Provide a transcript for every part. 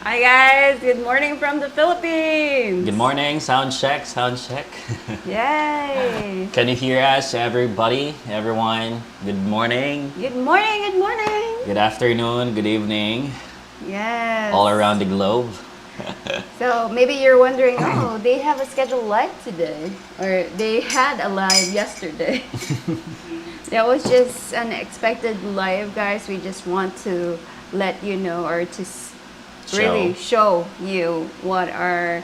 Hi guys, good morning from the Philippines. Good morning, sound check, sound check. Yay! Can you hear us, everybody, everyone? Good morning, Good morning, good morning. good afternoon, good evening, Yes. all around the globe. So maybe you're wondering, oh, they have a scheduled live today, or they had a live yesterday. That was just an expected live, guys. We just want to let you know, or to really show you what are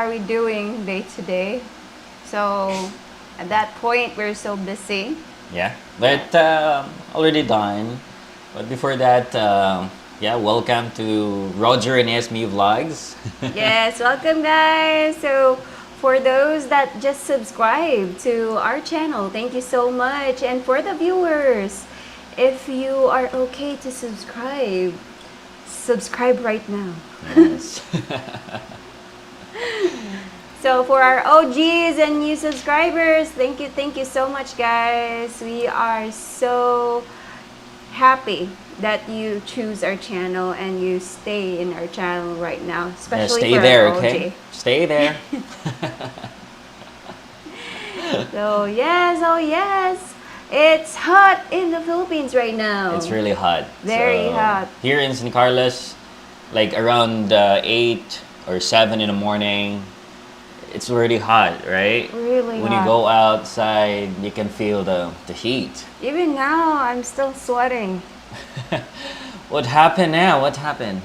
we doing day to day. So at that point, we're so busy. Yeah, but already done. But before that, yeah, welcome to Roger&Ismi vlogs. Yes, welcome guys. So for those that just subscribe to our channel, thank you so much. And for the viewers, if you are okay to subscribe right now. Yes. So for our OGs and new subscribers, thank you so much guys. We are so happy that you choose our channel and you stay in our channel right now, Yeah, especially stay for there, our OG. okay? Stay there. So yes, oh yes, it's hot in the Philippines right now. It's really hot. Very So, hot. Here in San Carlos, like around 8 or 7 in the morning, it's already hot, right? Really When hot. you go outside, you can feel the heat. Even now, I'm still sweating. What happened now? What happened?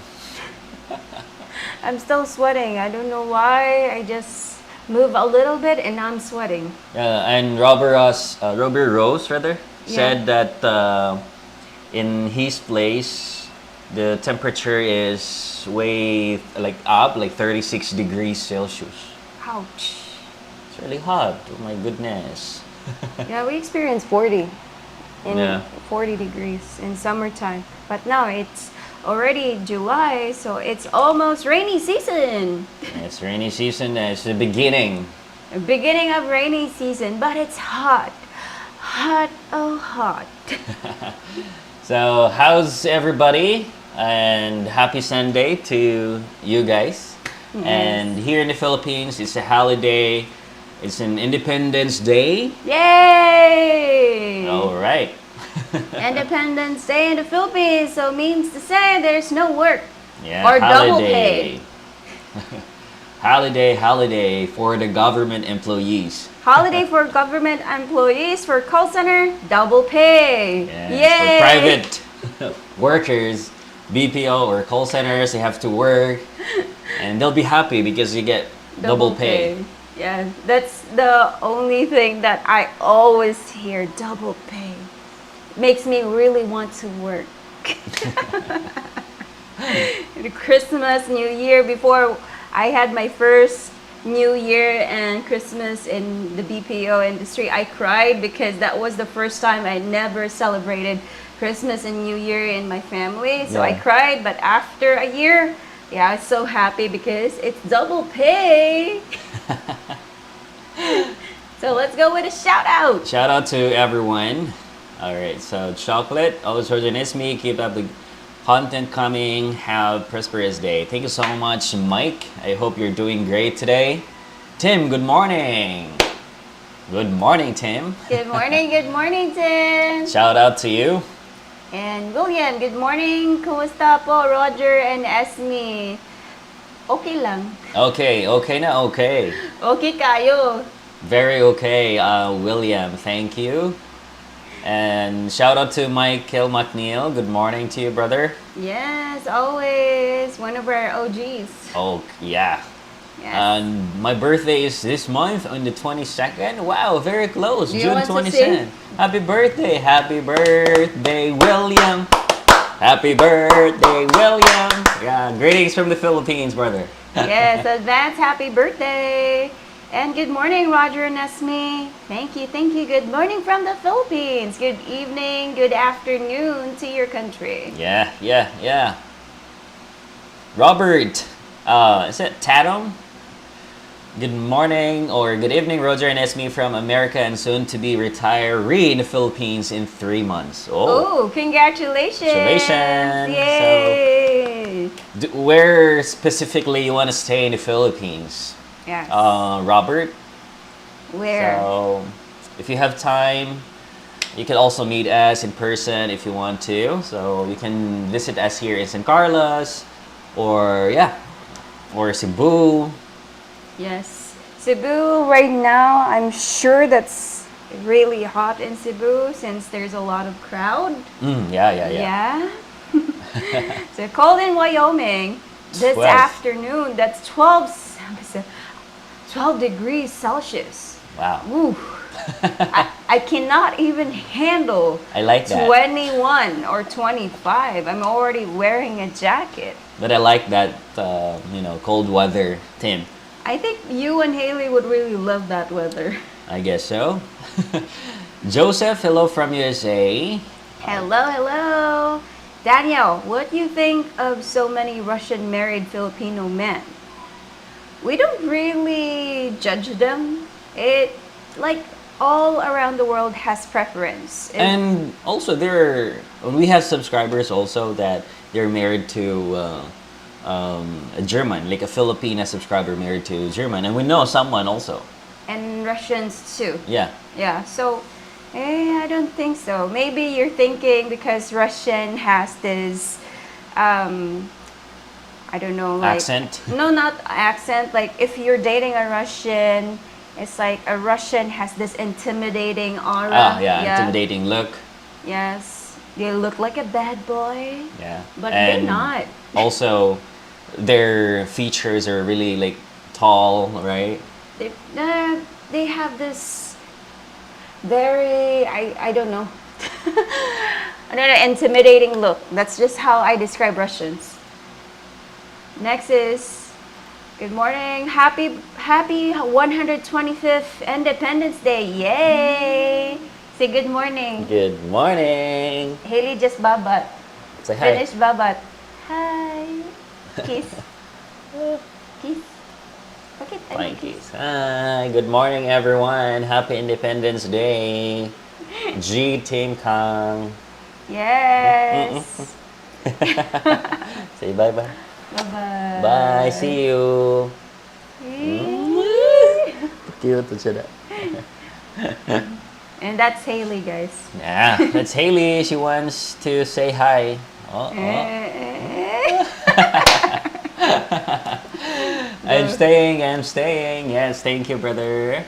I'm still sweating. I don't know why. I just move a little bit and I'm sweating. And Robert Rose rather said that in his place the temperature is way like up like 36 degrees Celsius. Ouch. It's really hot. Oh my goodness. Yeah, we experienced 40 in Yeah. 40 degrees in summertime. But now it's already July, so it's almost rainy season. It's rainy season. It's the beginning. Beginning of rainy season, but it's hot. Hot, oh hot. So how's everybody? And happy Sunday to you guys. Yes. And here in the Philippines, it's a holiday. It's an Independence Day. Yay! All right. Independence Day in the Philippines, so means to say there's no work. Yeah, Or double holiday. pay. Holiday for the government employees. Holiday for government employees, for call center, double pay. Yes, Yay! for private workers, BPO or call centers, they have to work, and they'll be happy because you get double pay. Yeah, that's the only thing that I always hear, double pay. Makes me really want to work. The Christmas, New Year, before I had my first New Year and Christmas in the BPO industry, I cried because that was the first time I never celebrated Christmas and New Year in my family. So I Yeah. cried, but after a year, yeah, I was so happy because it's double pay. So let's go with a shout out. Shout out to everyone. All right, so chocolate, always Roger&Ismi, keep up the content coming. Have prosperous day. Thank you so much, Mike. I hope you're doing great today. Tim, good morning. Good morning, Tim. Good morning, Tim. Shout out to you. And William, good morning. Kumusta po, Roger and Esme? Okay lang. Okay na, okay. Okay kayo. Very okay, William. Thank you. And shout out to Michael McNeil. Good morning to you, brother. Yes, always. One of our OGs. Oh, yeah. Yes. And my birthday is this month on the 22nd. Wow, very close. Do you June want to 22nd. sing? Happy birthday, William. Happy birthday, William. Yeah, greetings from the Philippines, brother. Yes, advance happy birthday. And good morning, Roger and Esme. Thank you. Good morning from the Philippines. Good evening, good afternoon to your country. Yeah. Robert, is it Tatum? Good morning or good evening, Roger and Esme from America and soon to be retiree in the Philippines in 3 months. Oh, Oh, congratulations! congratulations. Yay! Where specifically you want to stay in the Philippines? Yes. Robert. Where? So, if you have time, you can also meet us in person if you want to. So, you can visit us here in San Carlos or or Cebu. Yes. Cebu right now, I'm sure that's really hot in Cebu since there's a lot of crowd. Yeah. Yeah. So cold in Wyoming this 12. afternoon. That's 12 degrees Celsius. Wow. Woo. I cannot even handle I like that. 21 or 25. I'm already wearing a jacket. But I like that, cold weather, Tim. I think you and Haley would really love that weather. I guess so. Joseph, hello from USA. Hello. Daniel, what do you think of so many Russian married Filipino men? We don't really judge them. It, like, all around the world has preference. And also, we have subscribers also that they're married to a German, like a Filipina subscriber married to a German, and we know someone also. And Russians too. Yeah. Yeah, so I don't think so. Maybe you're thinking because Russian has this, I don't know, like Accent. No, not accent. Like if you're dating a Russian, it's like a Russian has this intimidating aura. Intimidating look. Yes, they look like a bad boy. Yeah. But And they're not. Also, their features are really like tall, right? They have this very I don't know. Another intimidating look. That's just how I describe Russians. Next is good morning. Happy 125th Independence Day. Yay! Say good morning. Good morning. Haley just babat. Say hi. Finish babat. Hi. Kiss. Kiss. Okay, Fine kiss. Hi. Good morning, everyone. Happy Independence Day. G Team Kang. Yes. Say bye-bye. Bye-bye. Bye. See you. Cute siya. And that's Haley, guys. Yeah, that's Haley. She wants to say hi. I'm staying. Yes, thank you, brother.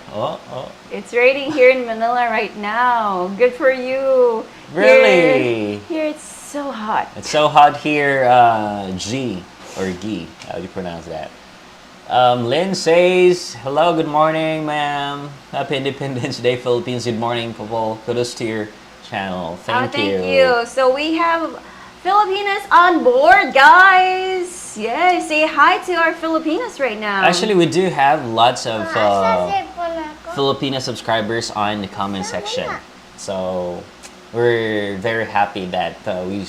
It's raining here in Manila right now. Good for you. Really? Here it's so hot. It's so hot here, G or G. How do you pronounce that? Lynn says, hello, good morning, ma'am. Happy Independence Day, Philippines. Good morning, couple. Kudos to your channel. Thank you. So we have Filipinas on board, guys. Yeah, say hi to our Filipinas right now. Actually, we do have lots of Filipina subscribers on the comment section. So we're very happy that we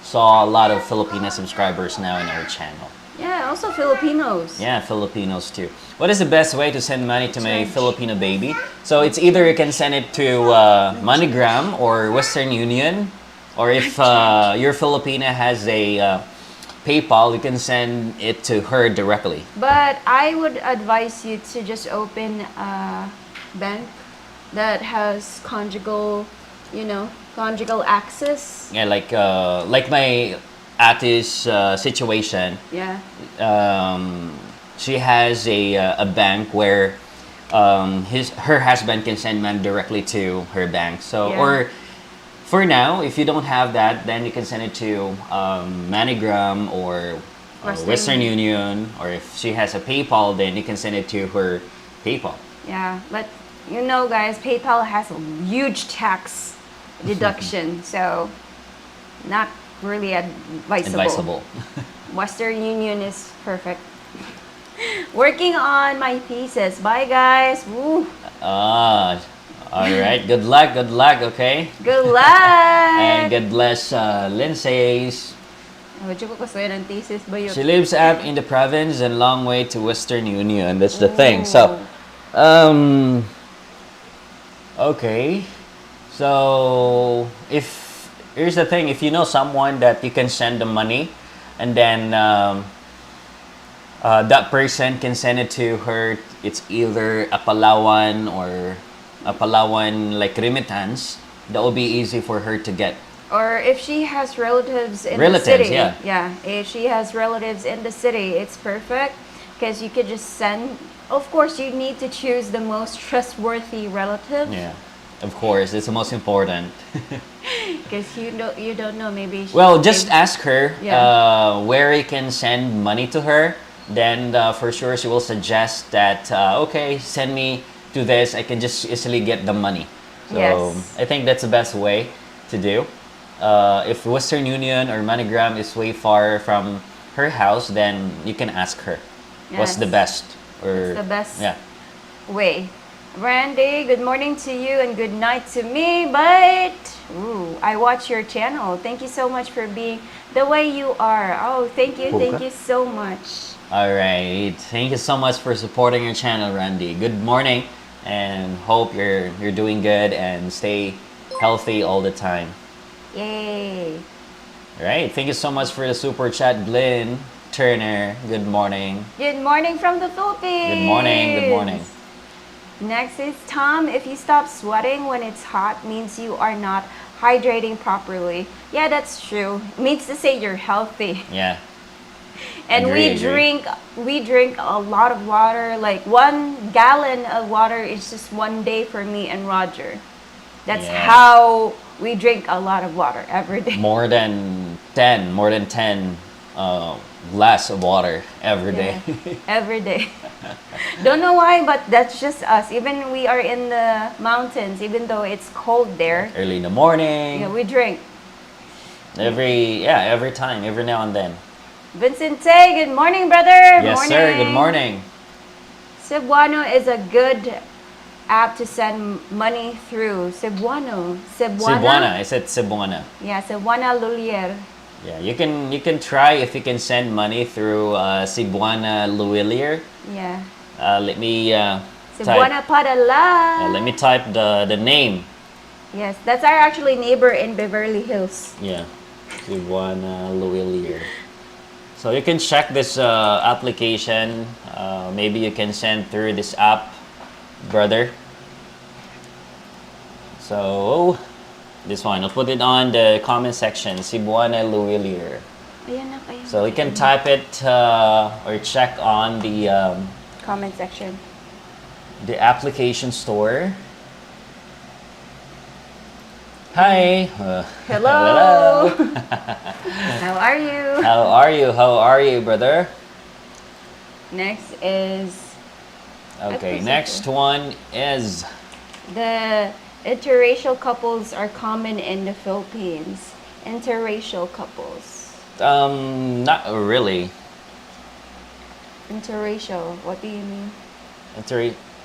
saw a lot of Filipina subscribers now in our channel. Yeah, also Filipinos. Yeah, Filipinos too. What is the best way to send money to my Filipino baby? So it's either you can send it to MoneyGram or Western Union, or if your Filipina has a PayPal, you can send it to her directly. But I would advise you to just open a bank that has conjugal access. Yeah, like my ate's situation. Yeah. She has a bank where her husband can send money directly to her bank. So Yeah. or for now, if you don't have that, then you can send it to MoneyGram or Western Union, or if she has a PayPal, then you can send it to her PayPal. Yeah, but guys, PayPal has a huge tax deduction, so not really advisable. Western Union is perfect. Working on my pieces. Bye, guys. Woo. All right. Good luck. Okay. Good luck. And God bless Lindsay's. Medyo ko kasuya ng thesis ba yun? She lives up in the province and long way to Western Union. That's the thing. So, um, okay. So, if here's the thing, if you know someone that you can send the money, and then that person can send it to her, it's either a Palawan or a Palawan like remittance. That will be easy for her to get. Or if she has relatives in the city. Yeah. If she has relatives in the city, it's perfect because you could just send. Of course, you need to choose the most trustworthy relative. Yeah, of course, it's the most important. Because you don't know, maybe. Well, just ask her Yeah. where you can send money to her. Then for sure she will suggest that okay, send me to this. I can just easily get the money. So Yes. I think that's the best way to do. If Western Union or MoneyGram is way far from her house, then you can ask her what's the Yes. best. Or It's the best yeah. way. Randy, good morning to you and good night to me. But I watch your channel. Thank you so much for being the way you are. Oh, thank you so much. All right. Thank you so much for supporting your channel, Randy. Good morning, and hope you're doing good and stay healthy all the time. Yay! All right. Thank you so much for the super chat, Glenn Turner. Good morning. Good morning from the Philippines. Good morning. Good morning. Next is Tom. If you stop sweating when it's hot, means you are not hydrating properly. Yeah, that's true. It means to say you're healthy. Yeah. And Agree. we drink a lot of water. Like 1 gallon of water is just one day for me and Roger. That's Yeah. how we drink a lot of water every day. More than 10 glass of water every day. Yeah, every day. Don't know why, but that's just us. Even we are in the mountains, even though it's cold there, Early in the morning. yeah, we drink. Every time, every now and then. Vincente, good morning, brother. Yes, sir. Good morning. Cebuano is a good app to send money through. Cebuano. Cebuana. I said Cebuana. Yeah, Cebuana Lulier. Yeah, you can try if you can send money through Cebuana Luilier. Yeah. Let me Cebuana Padala. let me type the name. Yes, that's our actually neighbor in Beverly Hills. Yeah, Cebuana Luilier. So you can check this application. Maybe you can send through this app, brother. So this one, I'll put it on the comment section. Cebuana Luilier. Ayan na kayo. So you can type it or check on the Comment section. application store. Hi. Hello. How are you? How are you? How are you, brother? Next is Okay, Episode. next one is the interracial couples are common in the Philippines. Interracial couples. not really. Interracial. What do you mean?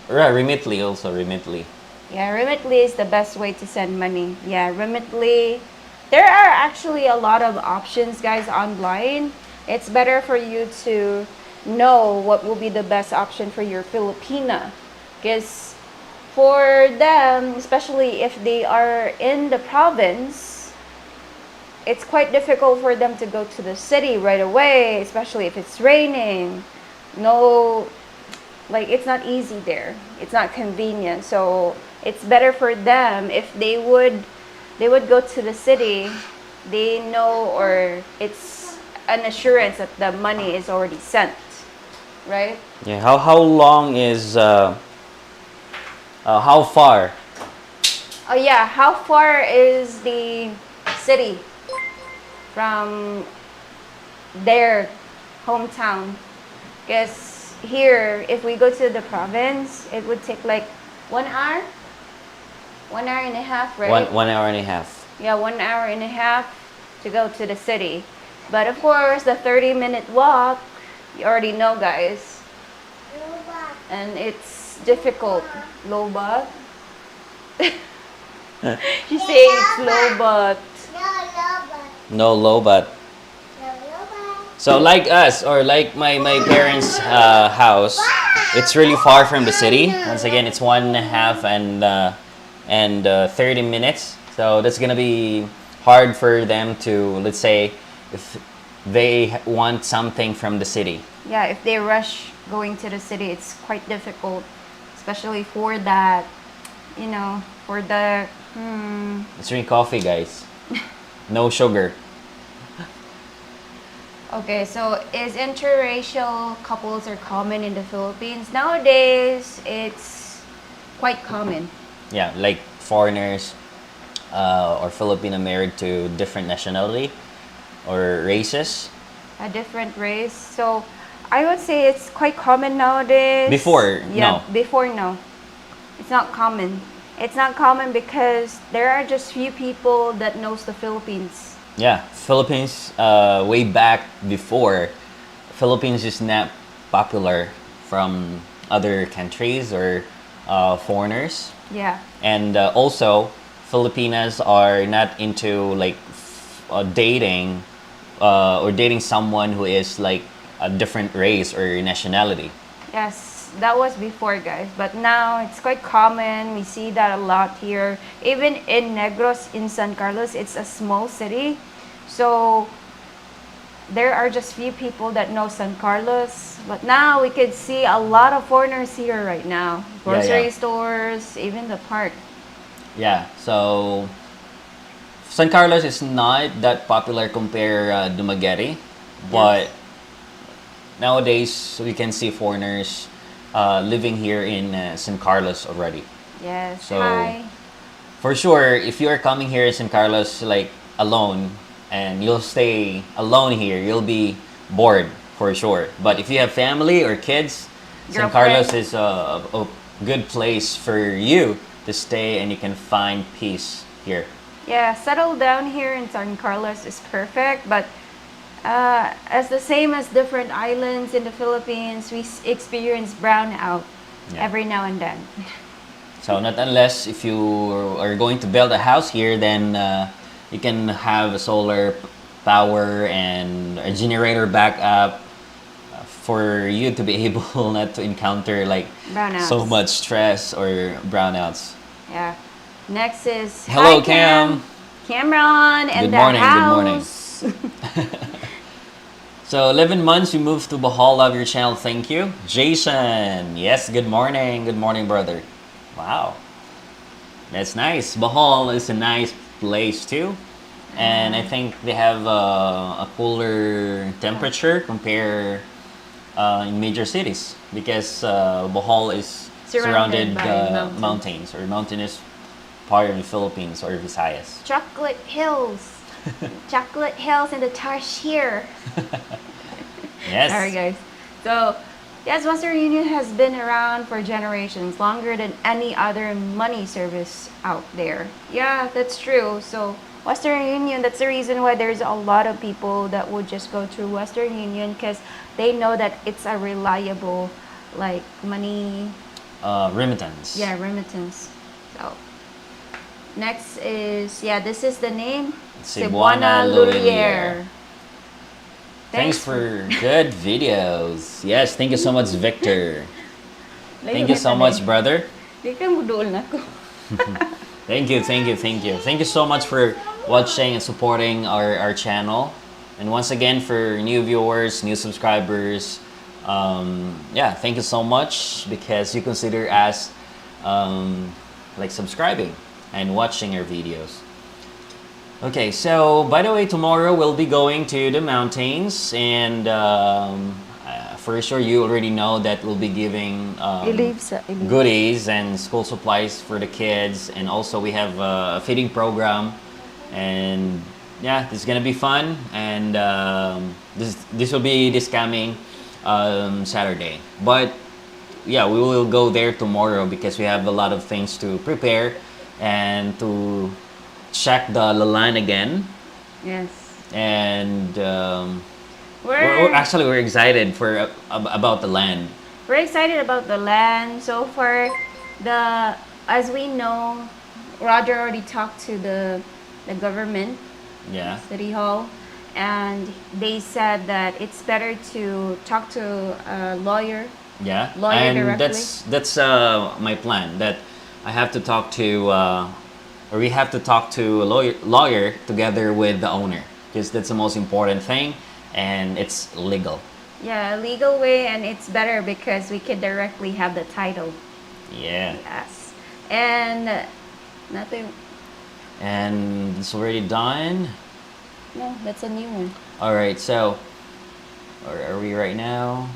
Remitly also, Remitly. Yeah, Remitly is the best way to send money. Yeah, Remitly. There are actually a lot of options, guys, online. It's better for you to know what will be the best option for your Filipina. Because for them, especially if they are in the province, it's quite difficult for them to go to the city right away, especially if it's raining. No, like it's not easy there. It's not convenient. So it's better for them if they would go to the city. They know, or it's an assurance that the money is already sent, right? Yeah. How long is how far? Oh yeah, how far is the city from their hometown? Because here, if we go to the province, it would take like 1 hour, 1 hour and a half, right? One hour and a half. Yeah, 1 hour and a half to go to the city. But of course, the 30-minute walk, you already know, guys. And it's difficult. Lobat. She's saying it's lobat. No lobat. So like us or like my parents' house, it's really far from the city. Once again, it's 1.5 and 30 minutes. So that's gonna be hard for them to, let's say, if they want something from the city. Yeah, if they rush going to the city, it's quite difficult, especially for that, for the, Let's drink coffee, guys. No sugar. Okay, so is interracial couples are common in the Philippines? Nowadays, it's quite common. Yeah, like foreigners or Filipino married to different nationality or races. A different race. So I would say it's quite common nowadays. Before, Yeah, no. before, no. It's not common. It's not common because there are just few people that knows the Philippines. Yeah, Philippines, way back before, Philippines is not popular from other countries or foreigners. Yeah. And also, Filipinas are not into like dating or dating someone who is like a different race or nationality. Yes, that was before, guys. But now it's quite common. We see that a lot here. Even in Negros, in San Carlos, it's a small city. So there are just few people that know San Carlos. But now we could see a lot of foreigners here right now. Grocery stores, even the park. Yeah, so San Carlos is not that popular compared Dumaguete, but nowadays we can see foreigners living here in San Carlos already. Yes. So Hi. for sure, if you are coming here in San Carlos like alone and you'll stay alone here, you'll be bored for sure. But if you have family or kids, San Carlos is a good place for you to stay and you can find peace here. Yeah, settle down here in San Carlos is perfect, but as the same as different islands in the Philippines, we experience brownout every now and then. So not unless if you are going to build a house here, then you can have a solar power and a generator backup for you to be able not to encounter like Brownouts. so much stress or brownouts. Yeah. Next is Hello, hi, Cam. Cameron and Good the morning, house. good morning. So 11 months you moved to Bohol. Love your channel. Thank you. Jason. Yes, good morning. Good morning, brother. Wow. That's nice. Bohol is a nice place too. And I think they have a cooler temperature compared in major cities because Bohol is surrounded by mountains or mountainous part of the Philippines or Visayas. Chocolate Hills. Chocolate Hills and the Tarsier. Yes. Sorry, guys. So, yes, Western Union has been around for generations, longer than any other money service out there. Yeah, that's true. So, Western Union, that's the reason why there's a lot of people that would just go through Western Union because they know that it's a reliable, like, money. Remittance. Yeah, remittance. So, next is, this is the name. Cebuana Lurier. Lurier. Thanks for good videos. Yes, thank you so much, Victor. Thank you so much, brother. Di ka muduol na ko. Thank you, thank you, thank you. Thank you so much for watching and supporting our channel. And once again, for new viewers, new subscribers, thank you so much because you consider us like subscribing and watching our videos. Okay, so by the way, tomorrow we'll be going to the mountains, and for sure you already know that we'll be giving goodies and school supplies for the kids, and also we have a feeding program, and this is gonna be fun, and this will be this coming Saturday. But we will go there tomorrow because we have a lot of things to prepare and to check the land again. Yes. And we're excited for about the land. We're excited about the land. So far, as we know, Roger already talked to the government. Yeah. City Hall. and they said that it's better to talk to a lawyer. Yeah, Lawyer and directly? that's my plan. That I have to talk to, or we have to talk to a lawyer together with the owner, because that's the most important thing, and it's legal. Yeah, a legal way, and it's better because we can directly have the title. Yeah, Yes. And nothing. and it's already done. No, that's a new one. All right, so where are we right now?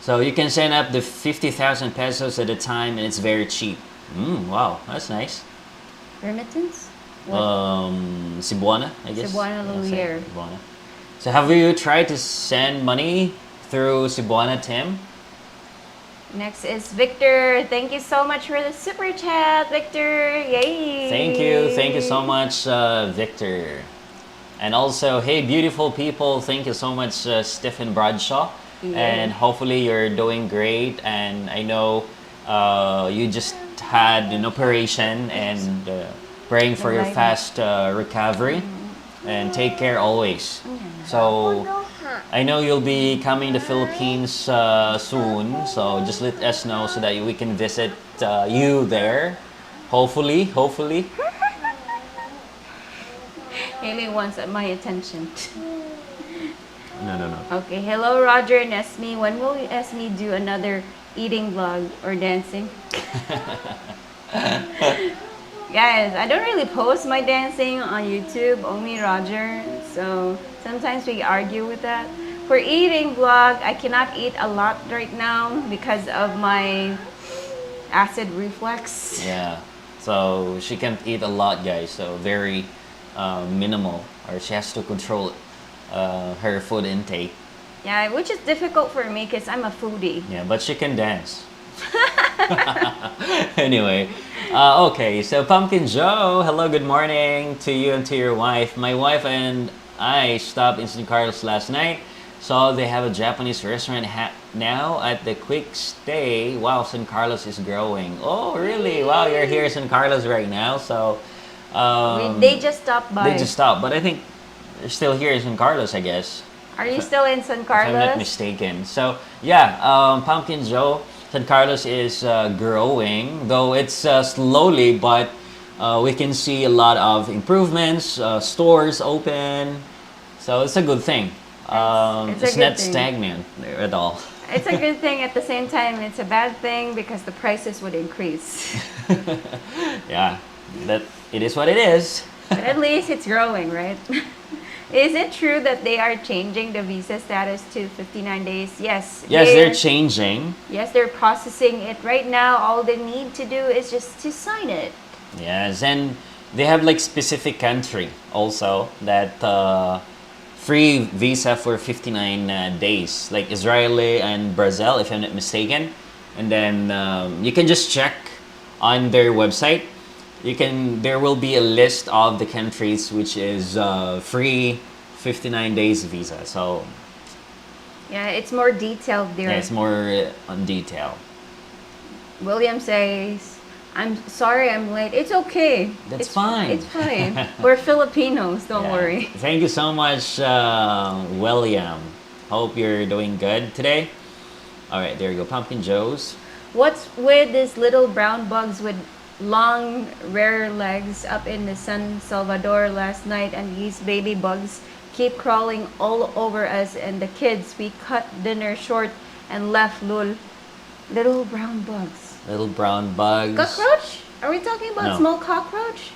So you can send up the 50,000 pesos at a time, and it's very cheap. Wow, that's nice. Remittance? What? Cebuana, I guess. Cebuana I'll say Lumiere. Cebuana. So have you tried to send money through Cebuana, Tim? Next is Victor. Thank you so much for the super chat, Victor. Yay! Thank you so much, Victor. And also, hey, beautiful people, thank you so much, Stephen Bradshaw. Yeah. And hopefully you're doing great. And I know you just had an operation, and praying for your fast recovery. And take care always. So I know you'll be coming to Philippines soon. So just let us know so that we can visit you there. Hopefully. Haley wants my attention. No. Okay, hello Roger and Esme. When will Esme do another eating vlog or dancing? Guys, I don't really post my dancing on YouTube, only Roger. So sometimes we argue with that. For eating vlog, I cannot eat a lot right now because of my acid reflux. Yeah. So she can't eat a lot, guys. So very minimal, or she has to control her food intake. Yeah, which is difficult for me because I'm a foodie. Yeah, but she can dance. Anyway, okay, so Pumpkin Joe, hello, good morning to you and to your wife. My wife and I stopped in San Carlos last night, so they have a Japanese restaurant now at the Quick Stay. Wow, San Carlos is growing. Oh, really? Wow, you're here in San Carlos right now, so They just stopped by. they just stopped, but I think they're still here in San Carlos, I guess. Are you still in San If I'm not Carlos? mistaken. So yeah, Pumpkin Joe, San Carlos is growing, though it's slowly, but we can see a lot of improvements. Stores open, so it's a good thing. It's a It's good not thing. stagnant at all. It's a good thing. At the same time, it's a bad thing because the prices would increase. Yeah, that it is what it is. But at least it's growing, right? Is it true that they are changing the visa status to 59 days? Yes. Yes, they're changing. Yes, they're processing it right now. All they need to do is just to sign it. Yes, and they have like specific country also that free visa for 59 days, like Israeli and Brazil, if I'm not mistaken. And then you can just check on their website. There will be a list of the countries which is free 59 days visa. So Yeah, it's more detailed there. yeah, it's more on detail. William says, I'm sorry I'm late. It's okay. That's fine. It's fine. We're Filipinos, don't Yeah. worry. Thank you so much, William. Hope you're doing good today. All right, there you go, Pumpkin Joe's. What's with these little brown bugs with long, rare legs up in the San Salvador last night, and these baby bugs keep crawling all over us and the kids? We cut dinner short and left, lul. Little brown bugs. Little brown bugs. Cockroach? Are we talking about No. small cockroach?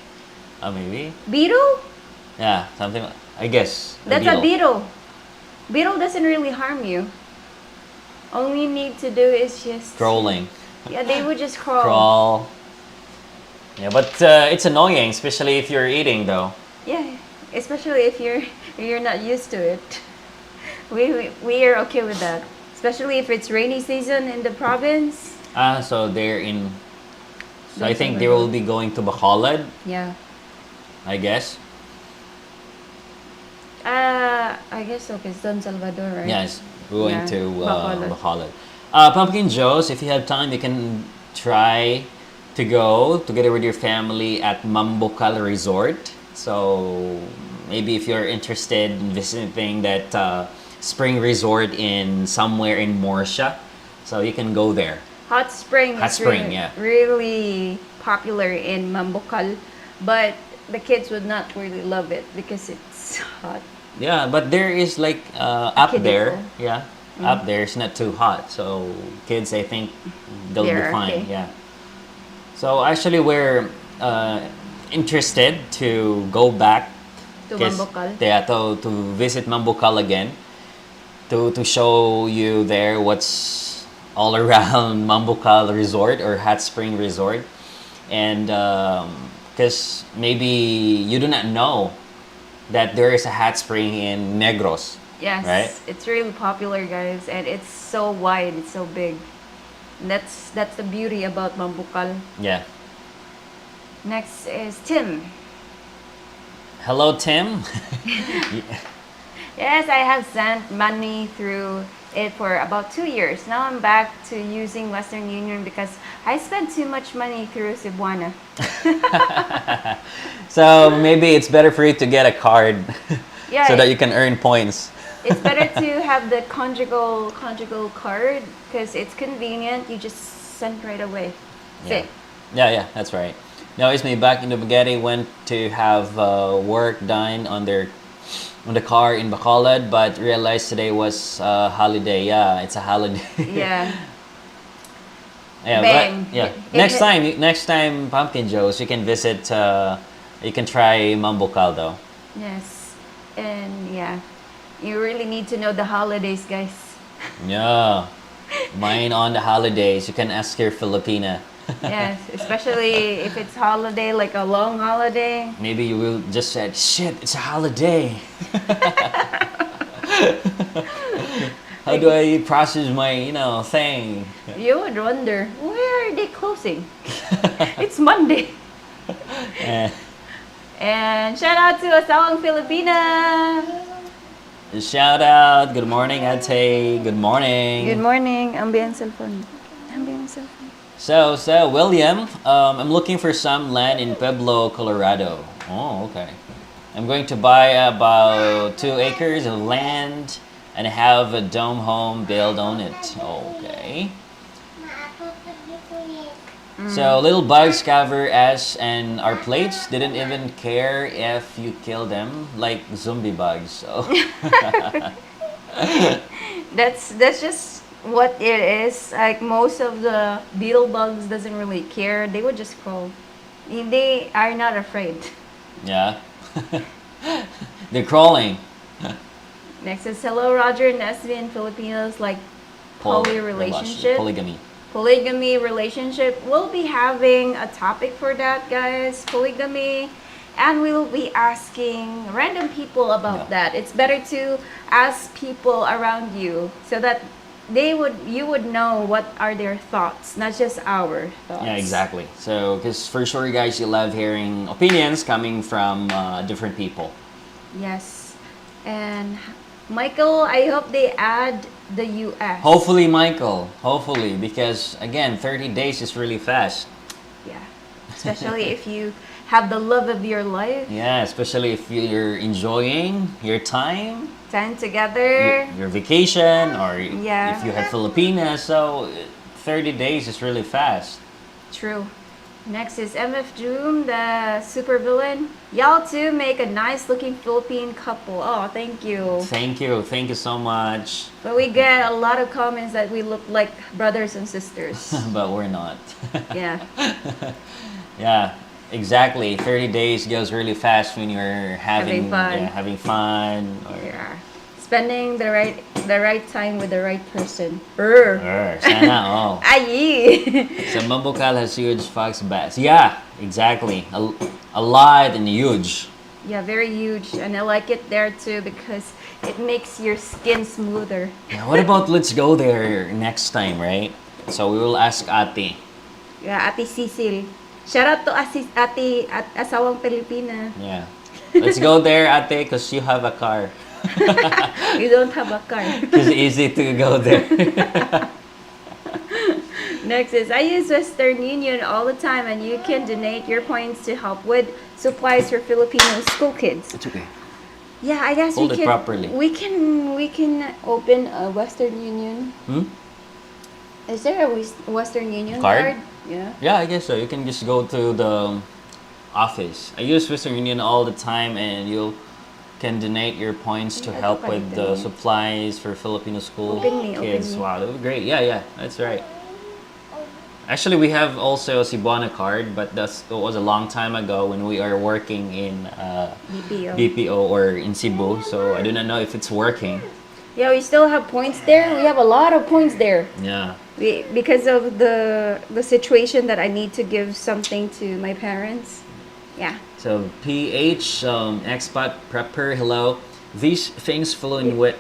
Maybe. Beetle? Yeah, something. I guess. That's a beetle. Beetle doesn't really harm you. All you need to do is just... Crawling. Yeah, they would just crawl. Crawl. Yeah, but it's annoying, especially if you're eating, though. Yeah, especially if you're not used to it. We are okay with that. Especially if it's rainy season in the province. So they're in. So I That's think what they I will know. be going to Bacolod, Yeah. I guess. I guess so, because Don Salvador, right? Yes, going Yeah, to Bacolod. Bacolod. Pumpkin Joe's, if you have time, you can try to go together with your family at Mambocal Resort. So maybe if you're interested in visiting that spring resort in somewhere in Morsha, so you can go there. Hot spring Hot is spring, really, yeah. really popular in Mambukal, but the kids would not really love it because it's hot. Yeah, but there is like up kiddie there, pool. yeah, up there it's not too hot, so kids I think they'll be They're fine. okay. Yeah. So actually we're interested to go back To Yes, Mambukal. yeah, to visit Mambukal again, to show you there what's all around Mambukal Resort or Hot Spring Resort, and because maybe you do not know that there is a hot spring in Negros, Yes, right? it's really popular, guys, and it's so wide, it's so big. And that's the beauty about Mambukal. Yeah. Next is Tim. Hello, Tim. Yes, I have sent money through it for about 2 years. Now I'm back to using Western Union because I spent too much money through Cebuana. So maybe it's better for you to get a card Yeah, so that you can earn points. it's better to have the conjugal card because it's convenient. You just send right away. Yeah. Fit. Yeah, that's right. Now, Ismi back in the Bagati went to have work done on the car in Bacolod, but realized today was holiday. Yeah, it's a holiday. Yeah. Yeah, Bang. but yeah. It- Next time, Pumpkin Joe's, you can visit. You can try Mambo Caldo. Yes. And yeah, you really need to know the holidays, guys. Yeah, mine on the holidays. You can ask your Filipina. Yes, especially if it's holiday, like a long holiday. Maybe you will just said, "Shit, it's a holiday." How do I process my thing? You would wonder, where are they closing? It's Monday. Eh, And shout out to Asawang Filipina. shout out. Good morning, Ate. Good morning. Good morning. Ambiang cellphone. Ambiang cellphone. So William, I'm looking for some land in Pueblo, Colorado. Oh, okay. I'm going to buy about 2 acres of land and have a dome home built on it. Okay. So little bugs cover us and our plates didn't even care if you kill them, like zombie bugs. So That's just what it is. Like most of the beetle bugs doesn't really care. They would just crawl. They are not afraid. yeah, they're crawling. Next is hello Roger and Ismi in Filipinos like poly relationship. Polygamy. Polygamy relationship. We'll be having a topic for that, guys. Polygamy. And we'll be asking random people about that. It's better to ask people around you so that you would know what are their thoughts, not just our thoughts. Yeah, exactly. So, because for sure, guys, you love hearing opinions coming from different people. Yes. And Michael, I hope they add the US. Hopefully, Michael. Hopefully, because again, 30 days is really fast. Yeah. Especially if you have the love of your life, Yeah, especially if you're enjoying your time, time together. your vacation, or Yeah. if you have Filipinas. So, 30 days is really fast. True. Next is MF Doom, the supervillain. Y'all two make a nice looking Philippine couple. Oh, thank you. Thank you. Thank you so much. But we get a lot of comments that we look like brothers and sisters. But we're not. Yeah. Yeah, exactly. 30 days goes really fast when you're Having fun. Yeah, having fun. Or, Yeah. Spending the right time with the right person. sana all. Aye. So Mambukal has huge fox bass. Yeah, exactly. A lot and huge. Yeah, very huge. And I like it there too because it makes your skin smoother. Yeah, what about let's go there next time, right? So we will ask Ate. Yeah, Ate Cecil. Shout out to Ate Asawang Pilipina. Yeah. Let's go there, Ate, because you have a car. You don't have a car. It's easy to go there. Next is I use Western Union all the time and you can donate your points to help with supplies for Filipino school kids. It's okay. Yeah, I guess Hold we it can. properly. We can open a Western Union. Hmm? Is there a Western Union Card? card? Yeah. Yeah, I guess so. You can just go to the office. I use Western Union all the time, and you can donate your points to Ay, ito help with palitan the niya. supplies for Filipino school Open me, open kids. me. Wow, that would be great. Yeah, yeah, that's right. Actually, we have also a Cebuana card, but it was a long time ago when we are working in BPO. BPO or in Cebu. So I do not know if it's working. Yeah, we still have points there. We have a lot of points there. Yeah. Because of the situation that I need to give something to my parents. Yeah. So PH expat prepper. Hello. These things flowing with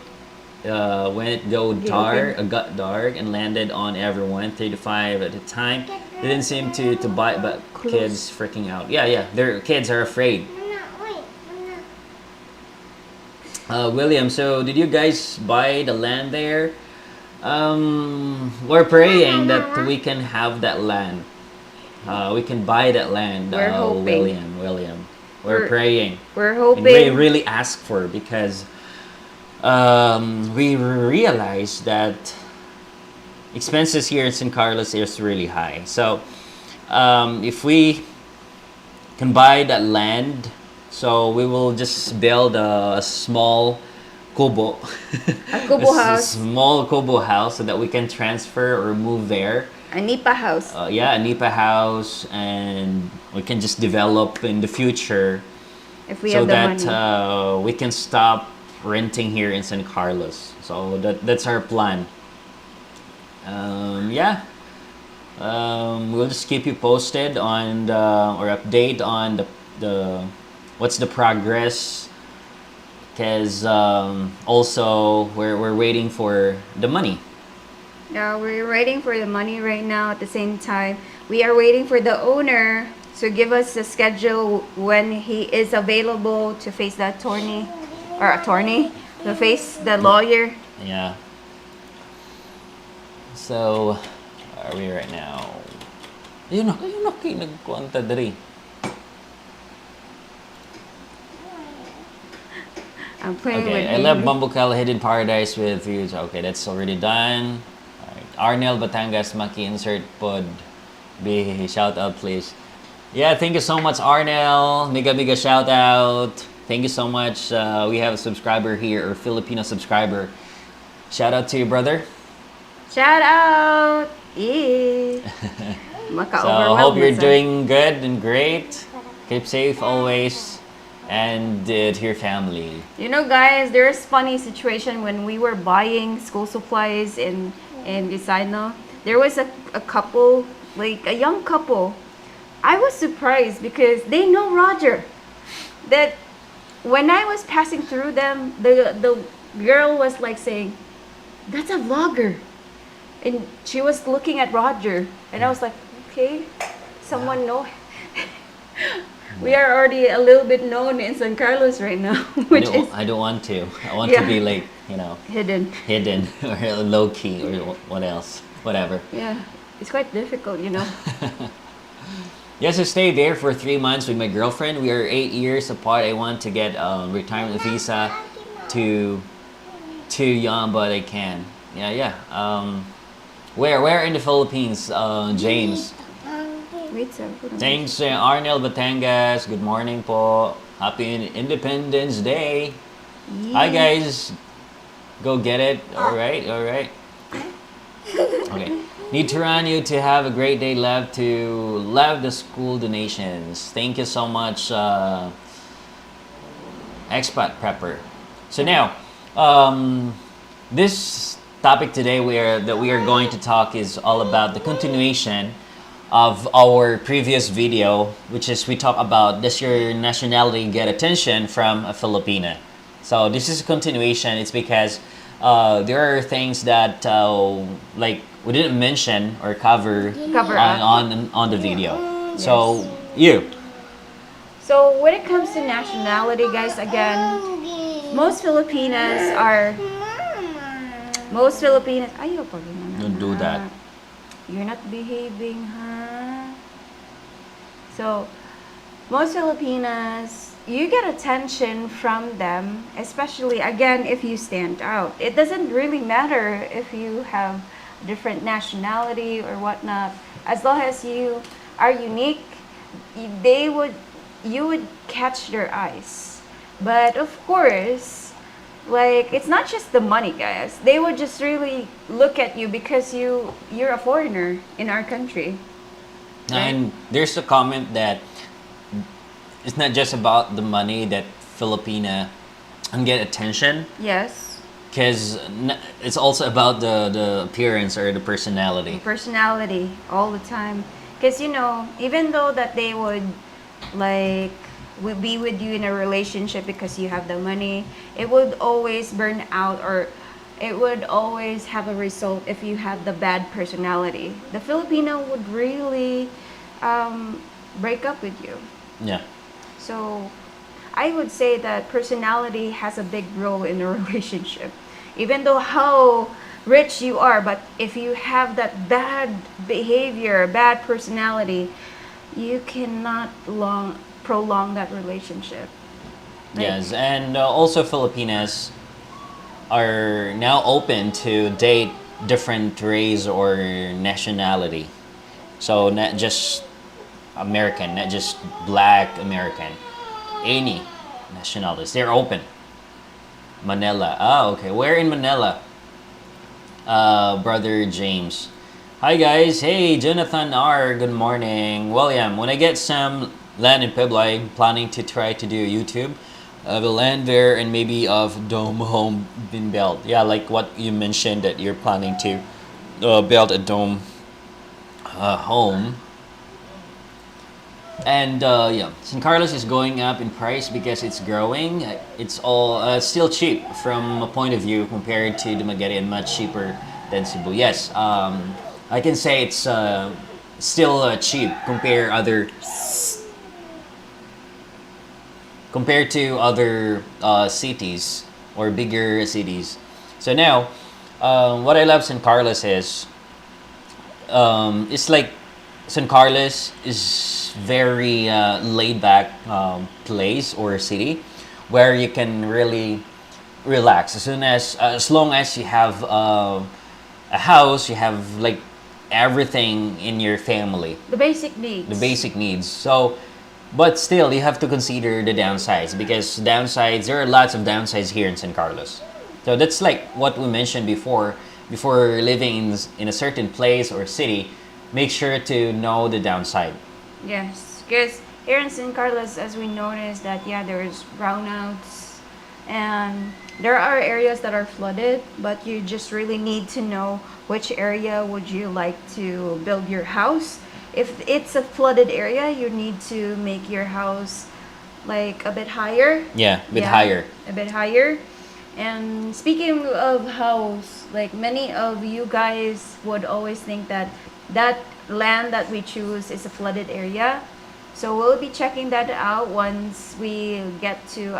when it Okay, open. got dark and landed on everyone 3 to 5 at a time. Didn't seem to bite, but Close. kids freaking out. Yeah, yeah, their kids are afraid. William, so did you guys buy the land there? We're praying that we can have that land. We can buy that land. We're hoping. William. We're praying. We're And we hoping. really ask for because we realize that expenses here in San Carlos is really high. So if we can buy that land, so we will just build a small kubo, A kubo house. small kubo house, so that we can transfer or move there. A Nipa house. Yeah, a Nipa house, and we can just develop in the future, If we so have the that money. we can stop renting here in San Carlos. So that's our plan. Yeah. We'll just keep you posted on or update on the what's the progress, because also we're waiting for the money. Yeah, we're waiting for the money right now. At the same time, we are waiting for the owner to give us a schedule when he is available to face the attorney to face the lawyer. Yeah. So, where are we right now? Ayun na, nagkuanta diri. I'm playing with Okay, I him. love Bambucal Hidden Paradise with views. Okay, that's already done. Alright. Arnel Batangas Maki insert pod. Be shout out please. Yeah, thank you so much Arnel. Mega shout out. Thank you so much. We have a subscriber here, or Filipino subscriber. Shout out to you, brother. Shout out! Yeah. So hope you're doing good and great. Keep safe always, and to your family. You know, guys, there's funny situation when we were buying school supplies in Visayno. There was a couple, like a young couple. I was surprised because they know Roger. That when I was passing through them, the girl was like saying, "That's a vlogger," and she was looking at Roger, and I was like, "Okay, someone know." We are already a little bit known in San Carlos right now, which is I don't want to. I want Yeah. to be like, hidden. hidden or low key or what else, whatever. Yeah, it's quite difficult, you know. Yes, I stayed there for 3 months with my girlfriend. We are 8 years apart. I want to get retirement visa. Too young, but I can. Yeah. Where in the Philippines, James? Wait, sir. Thanks, Arnel Batangas. Good morning po. Happy Independence Day. Hi guys. Go get it. All right. Okay. Need to run you to have a great day. Love the school donations. Thank you so much, expat prepper. So now, this topic today that we are going to talk is all about the continuation of our previous video, which is we talk about, does your nationality get attention from a Filipina? So this is a continuation. It's because there are things that like we didn't mention or cover on the video. So So when it comes to nationality, guys, again, most Filipinas. Ayaw pa rin naman, don't do that. You're not behaving, huh? So, most Filipinas you get attention from them, especially again if you stand out. It doesn't really matter if you have different nationality or whatnot. As long as you are unique, they would you would catch their eyes. But of course, like it's not just the money, guys. They would just really look at you because you're a foreigner in our country. Right? And there's a comment that it's not just about the money that Filipina can get attention, Yes. because it's also about the appearance or the personality. Personality all the time, because even though that they would like will be with you in a relationship because you have the money, it would always burn out, or it would always have a result if you have the bad personality. The Filipino would really break up with you. Yeah. So I would say that personality has a big role in a relationship. Even though how rich you are, but if you have that bad behavior, bad personality, you cannot prolong that relationship. Like, Yes, and also Filipinas are now open to date different race or nationality. So not just American, not just black American, any nationalities. They're open. Manila. Ah, okay. Where in Manila? Brother James. Hi guys. Hey, Jonathan R. Good morning. William, when I get some land in Puebla, I'm planning to try to do YouTube. The land there and maybe of dome home being built. Yeah, like what you mentioned that you're planning to build a dome home. And yeah, San Carlos is going up in price because it's growing. It's all still cheap from a point of view compared to Dumaguete, and much cheaper than Cebu. Yes, I can say it's still cheap compared to other cities or bigger cities. So now, what I love San Carlos is it's like San Carlos is very laid back place or city where you can really relax as long as you have a house, you have like everything in your family, the basic needs. the basic needs. So, but still, you have to consider the downsides, because there are lots of downsides here in San Carlos. So that's like what we mentioned before. Before living in a certain place or city, make sure to know the downside. Yes, because here in San Carlos, as we noticed that there's brownouts, and there are areas that are flooded, but you just really need to know which area would you like to build your house. If it's a flooded area, you need to make your house like a bit higher. Yeah, a bit higher. A bit higher. And speaking of house, like many of you guys would always think that that land that we choose is a flooded area. So we'll be checking that out once we get to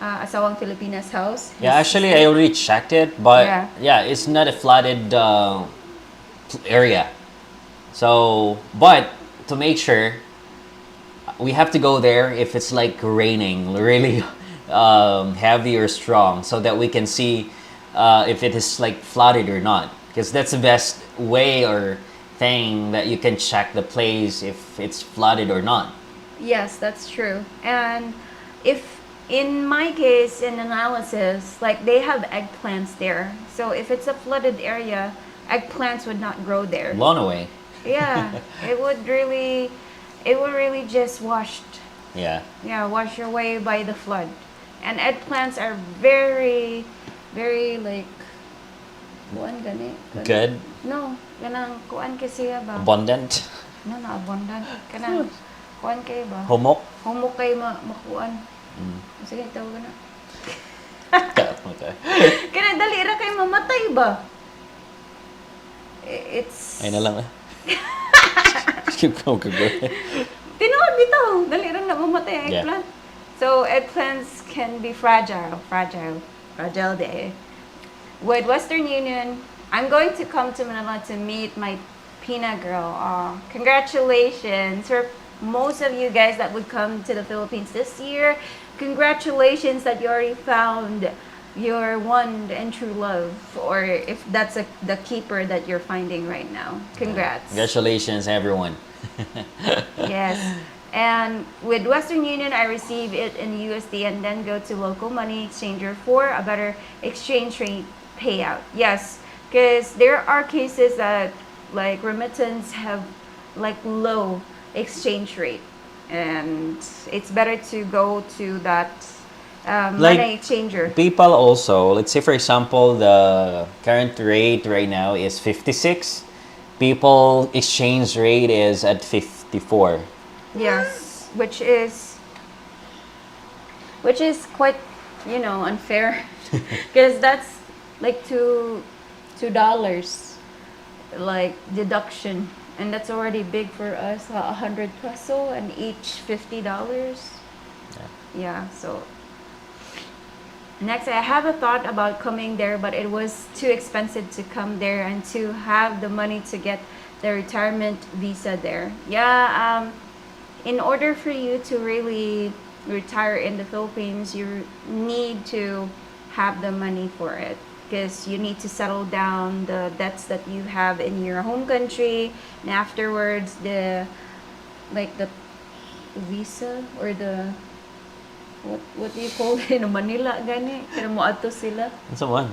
Asawang Filipina's house. Yeah, actually, I already checked it, but Yeah. yeah, it's not a flooded area. So, but to make sure, we have to go there if it's like raining really heavy or strong, so that we can see if it is like flooded or not. Because that's the best way or thing that you can check the place if it's flooded or not. Yes, that's true. And if in my case, in analysis, like they have eggplants there. So if it's a flooded area, eggplants would not grow there. Blown away. Yeah, it would really just Yeah. wash away by the flood. And eggplants are very, very like, kuan gani? Good. No, kanang kuan kasi ba? Abundant. No, na abundant. Kanang kuan kay ba? Humok. Humok kay makuan. Sige, tawag na. Okay. Kanang dali ra kay mamatay ba? It's... Ay na lang. Keep going. Tinuod bitaw, dali ra na mamatay ang Yeah. eggplant. So eggplants can be fragile day. With Western Union, I'm going to come to Manila to meet my Pina girl. Congratulations. most of you guys that would come to the Philippines this year, congratulations that you already found your one and true love, or if that's the keeper that you're finding right now. Congrats. Congratulations, everyone. Yes. And with Western Union, I receive it in USD and then go to local money exchanger for a better exchange rate payout. Yes, because there are cases that like remittance have like low exchange rate, and it's better to go to that Like, money exchanger. people also, let's say for example, the current rate right now is 56. People exchange rate is at 54. Yes, which is quite, unfair, because that's like $2 like deduction, and that's already big for us. 100 peso and each $50. Yeah, so next, I have a thought about coming there, but it was too expensive to come there and to have the money to get the retirement visa there. Yeah, in order for you to really retire in the Philippines, you need to have the money for it, because you need to settle down the debts that you have in your home country, and afterwards the visa, or the what do you call it in Manila gani, kana mo ato sila, That's the one.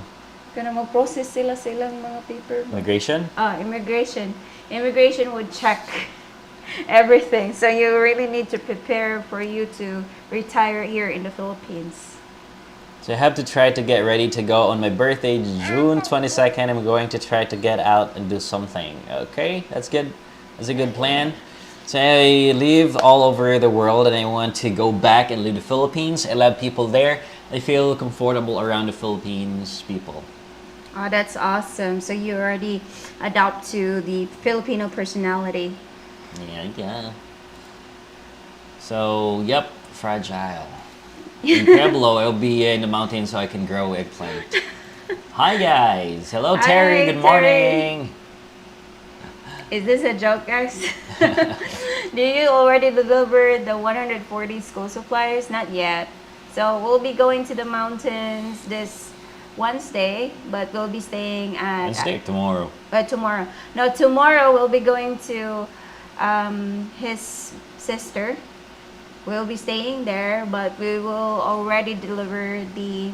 kana mo process silang mga paper ba? Migration? Immigration would check everything. So you really need to prepare for you to retire here in the Philippines. So I have to try to get ready to go on my birthday, June 22nd. I'm going to try to get out and do something. Okay, that's good. That's a good plan. So I live all over the world and I want to go back and live in the Philippines. I love people there. I feel comfortable around the Philippines people. Oh, that's awesome. So you already adapt to the Filipino personality. Yeah. So, yep, fragile. In Pueblo, I'll be in the mountains so I can grow eggplant. Hi guys. Hello Terry. Hi, Good Terry. morning. Is this a joke, guys? Do you already deliver the 140 school supplies? Not yet. So we'll be going to the mountains this Wednesday, but we'll be staying at Wednesday, tomorrow. tomorrow. No, tomorrow we'll be going to his sister. We'll be staying there, but we will already deliver the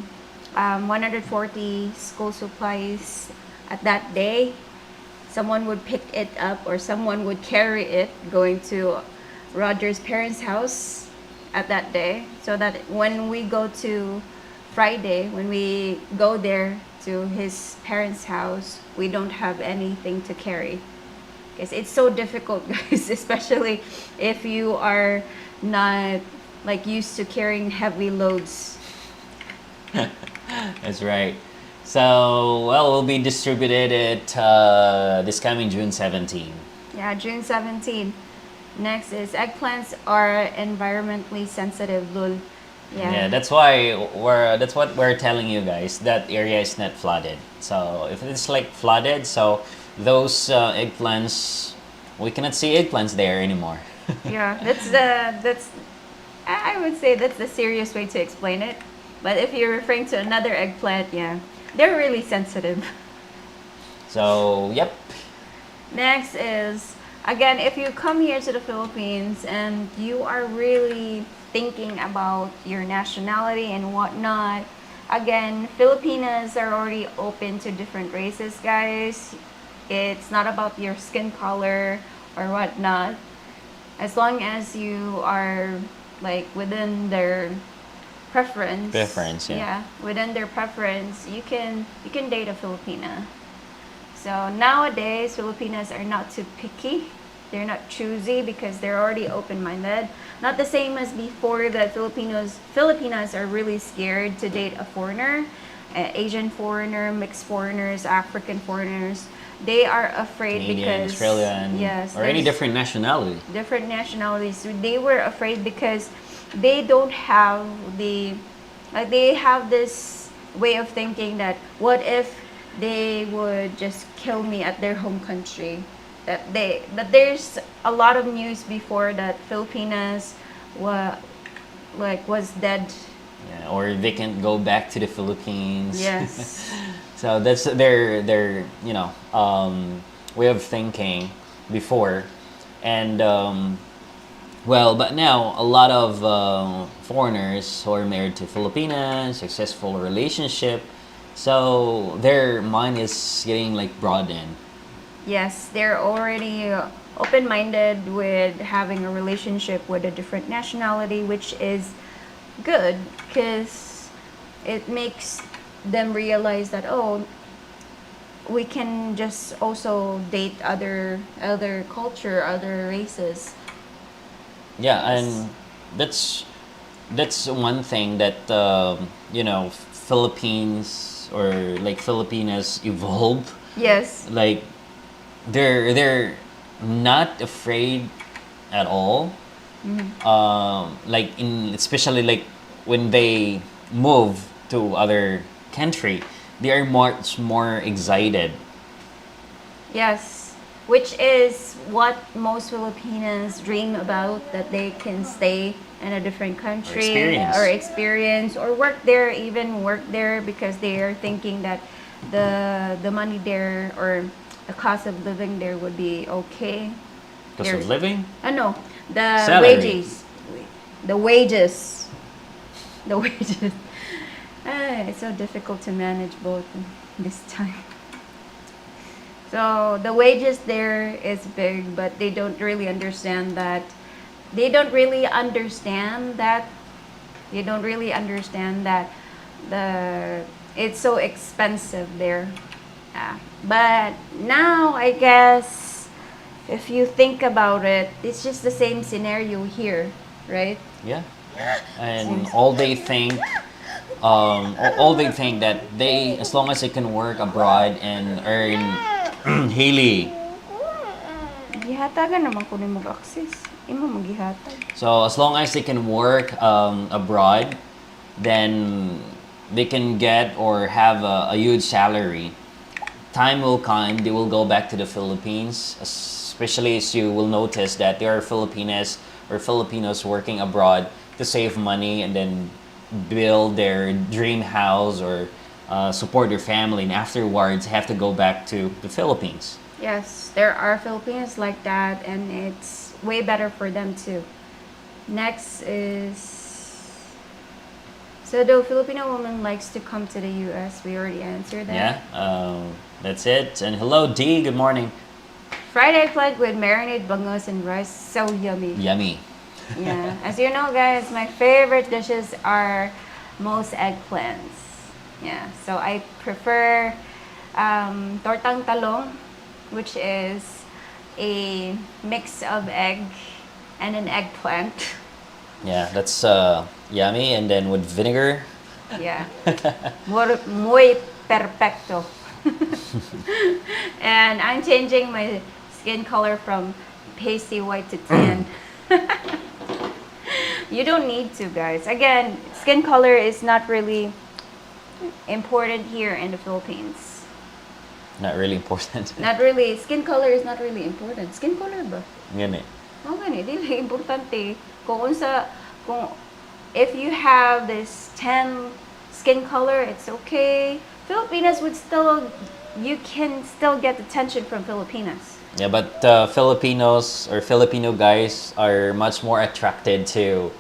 140 school supplies at that day. Someone would pick it up, or someone would carry it going to Roger's parents' house at that day, so that when we go to Friday, when we go there to his parents' house, we don't have anything to carry. Because it's so difficult, guys, especially if you are not like used to carrying heavy loads. That's right. So, well, will be distributed at this coming June 17. Yeah, June 17. Next is eggplants are environmentally sensitive, lul. Yeah, that's why that's what we're telling you guys. That area is not flooded. So if it's like flooded, so those eggplants, we cannot see eggplants there anymore. Yeah, that's I would say that's the serious way to explain it. But if you're referring to another eggplant, yeah, they're really sensitive. So, yep. Next is, again, if you come here to the Philippines and you are really thinking about your nationality and whatnot, again, Filipinas are already open to different races, guys. It's not about your skin color or whatnot. As long as you are like within their preference. Preference, yeah. Yeah, within their preference, you can date a Filipina. So nowadays, Filipinas are not too picky. They're not choosy because they're already open-minded. Not the same as before that Filipinas are really scared to date a foreigner, Asian foreigner, mixed foreigners, African foreigners. They are afraid Canadian, because Australian, yes, or any there's different nationality. different nationalities. They were afraid because they don't have they have this way of thinking that what if they would just kill me at their home country, that there's a lot of news before that Filipinas was dead. Yeah, or they can go back to the Philippines. Yes. So that's their way of thinking before, and well, but now a lot of foreigners who are married to Filipinas, successful relationship, so their mind is getting like broadened. Yes, they're already open-minded with having a relationship with a different nationality, which is good because it makes them realize that, oh, we can just also date other culture, other races. Yeah, Yes. and that's that's one thing that Philippines or like Filipinas evolved. Yes. Like they're not afraid at all. Like in especially like when they move to other country, they are much more excited. Yes, which is what most Filipinos dream about, that they can stay in a different Or country or experience. experience or work there, even work there because they are thinking that the money there or the cost of living there would be okay. Because of There's living, no, the salary. wages, the wages, the wages. It's so difficult to manage both this time. So the wages there is big, but they don't really understand that. They don't really understand that. They don't really understand that the it's so expensive there. Yeah. But now I guess if you think about it, it's just the same scenario here, right? Yeah, and Same. all they think that they as long as they can work abroad and earn Haley. Gihatagan naman ko ni mag-access. Imo maghihatag. So as long as they can work abroad, then they can get or have a huge salary. Time will come, they will go back to the Philippines, especially as you will notice that there are Filipinas or Filipinos working abroad to save money and then build their dream house or support their family, and afterwards have to go back to the Philippines. Yes, there are Filipinos like that, and it's way better for them too. Next is, so the Filipino woman likes to come to the U.S. We already answered Yeah, that. that's it. And hello, D. Good morning. Fried eggplant with marinated bangos and rice, so yummy. Yummy. Yeah, as you know, guys, my favorite dishes are most eggplants. Yeah, so I prefer tortang talong, which is a mix of egg and an eggplant. Yeah, that's yummy. And then with vinegar. Yeah, muy perfecto. And I'm changing my skin color from pasty white to tan. You don't need to, guys. Again, skin color is not really important here in the Philippines. Not really important. Not really. Skin color is not really important. Skin color ba? Ganun eh. Oh, gani, dili importante. Kung if you have this tan skin color, it's okay. Filipinas would still, you can still get attention from Filipinas. Yeah, but Filipinos or Filipino guys are much more attracted to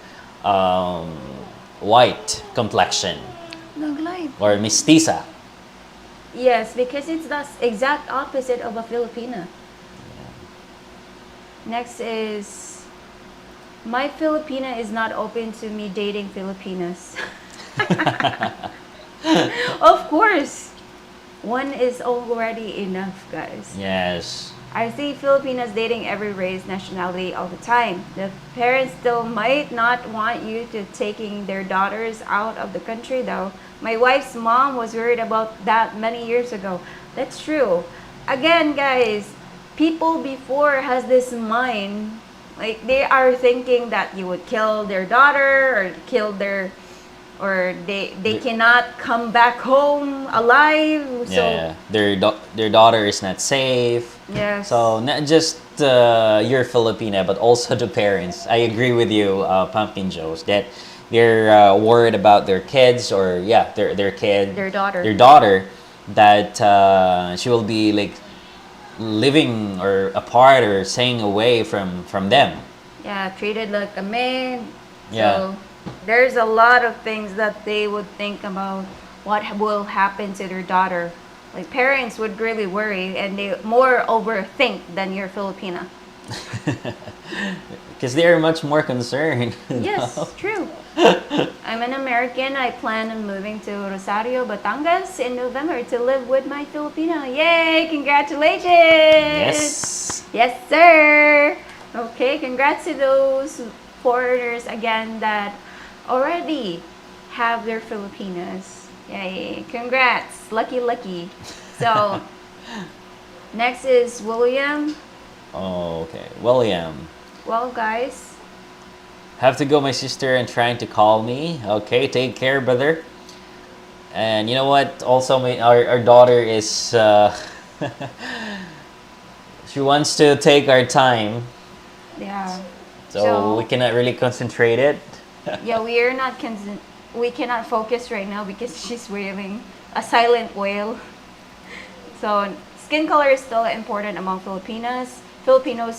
um, white complexion Naglive. or mestiza. Yes, because it's the exact opposite of a Filipina. Next is, my Filipina is not open to me dating Filipinas. Of course, one is already enough, guys. Yes. I see Filipinas dating every race, nationality all the time. The parents still might not want you to taking their daughters out of the country though. My wife's mom was worried about that many years ago. That's true. Again, guys, people before has this mind, like they are thinking that you would kill their daughter or kill their or they The- cannot come back home alive. So Yeah, their daughter is not safe. yes. So not just your Filipina, but also the parents. I agree with you, Pumpkin Joes, that they're worried about their kids, or yeah, their kid, Their daughter. their daughter, that she will be like living or apart or staying away from them. Yeah, treated like a maid. Yeah. So there's a lot of things that they would think about what will happen to their daughter. Like parents would really worry and they more overthink than your Filipina. Because they are much more concerned. Yes, true. I'm an American. I plan on moving to Rosario, Batangas in November to live with my Filipina. Yay! Congratulations! Yes. Yes, sir. Okay, congrats to those foreigners again that already have their Filipinas. Yay! Congrats, lucky, lucky. So next is William. Oh, okay. William. Well, guys, Have to go, my sister, and trying to call me. Okay, take care, brother. And you know what? Also, our daughter is. She wants to take our time, yeah. so we cannot really concentrate it. Yeah, we are not we cannot focus right now because she's wailing a silent wail. So skin color is still important among Filipinos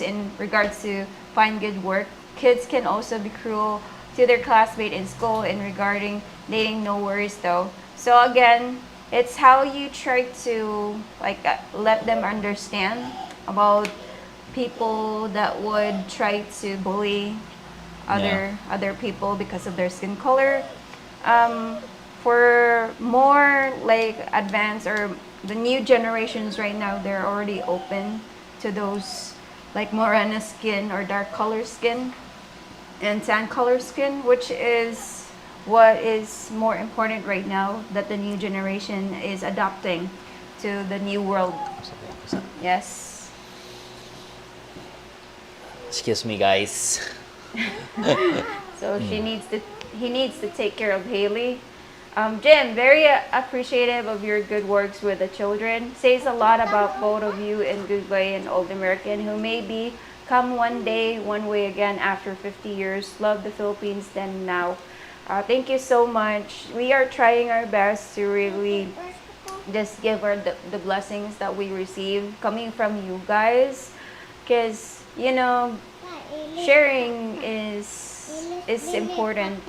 in regards to find good work. Kids can also be cruel to their classmate in school in regarding dating. No worries though. So again, it's how you try to let them understand about people that would try to bully other people because of their skin color. For more like advanced or the new generations right now, they're already open to those like morena skin or dark color skin and tan color skin, which is what is more important right now that the new generation is adapting to the new world. Yes. Excuse me, guys. So he needs to take care of Haley. Jim, very appreciative of your good works with the children. Says a lot about both of you in Good Way and Old American, who maybe come one day, one way again after 50 years. Love the Philippines then now. Thank you so much. We are trying our best to really just give the blessings that we receive coming from you guys, because sharing is important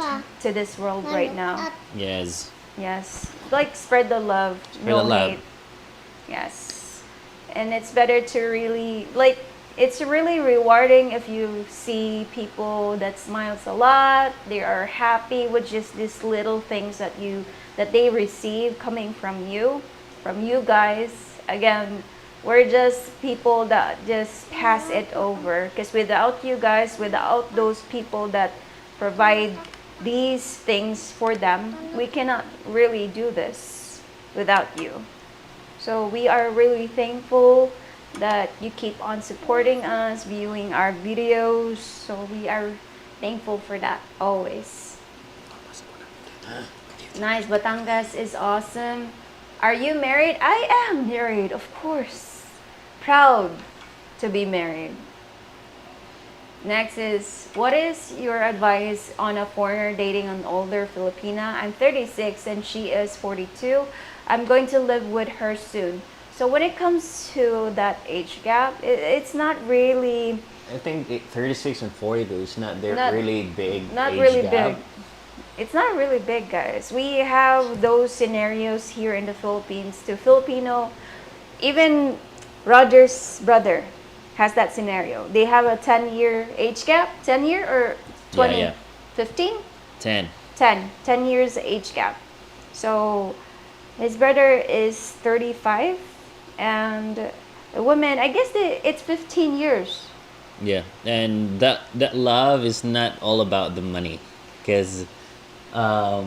to this world right now. Yes. Yes, like spread the love, Spread no the love. hate. Yes, and it's better to really like. It's really rewarding if you see people that smiles a lot. They are happy with just these little things that they receive coming from you guys. Again, we're just people that just pass it over. Because without you guys, without those people that provide these things for them, we cannot really do this without you. So we are really thankful that you keep on supporting us, viewing our videos. So we are thankful for that always. Nice, Batangas is awesome. Are you married? I am married, of course. Proud to be married. Next is, what is your advice on a foreigner dating an older Filipina? I'm 36 and she is 42. I'm going to live with her soon. So when it comes to that age gap, it's not really... I think 36 and 42 is not Not- really big. Not age really gap. big. It's not really big, guys. We have those scenarios here in the Philippines to Filipino. Even Roger's brother has that scenario. They have a 10-year age gap. 10 year or 20? Yeah. 15? 10. 10 years age gap. So his brother is 35 and the woman, I guess it's 15 years. Yeah, and that love is not all about the money, because that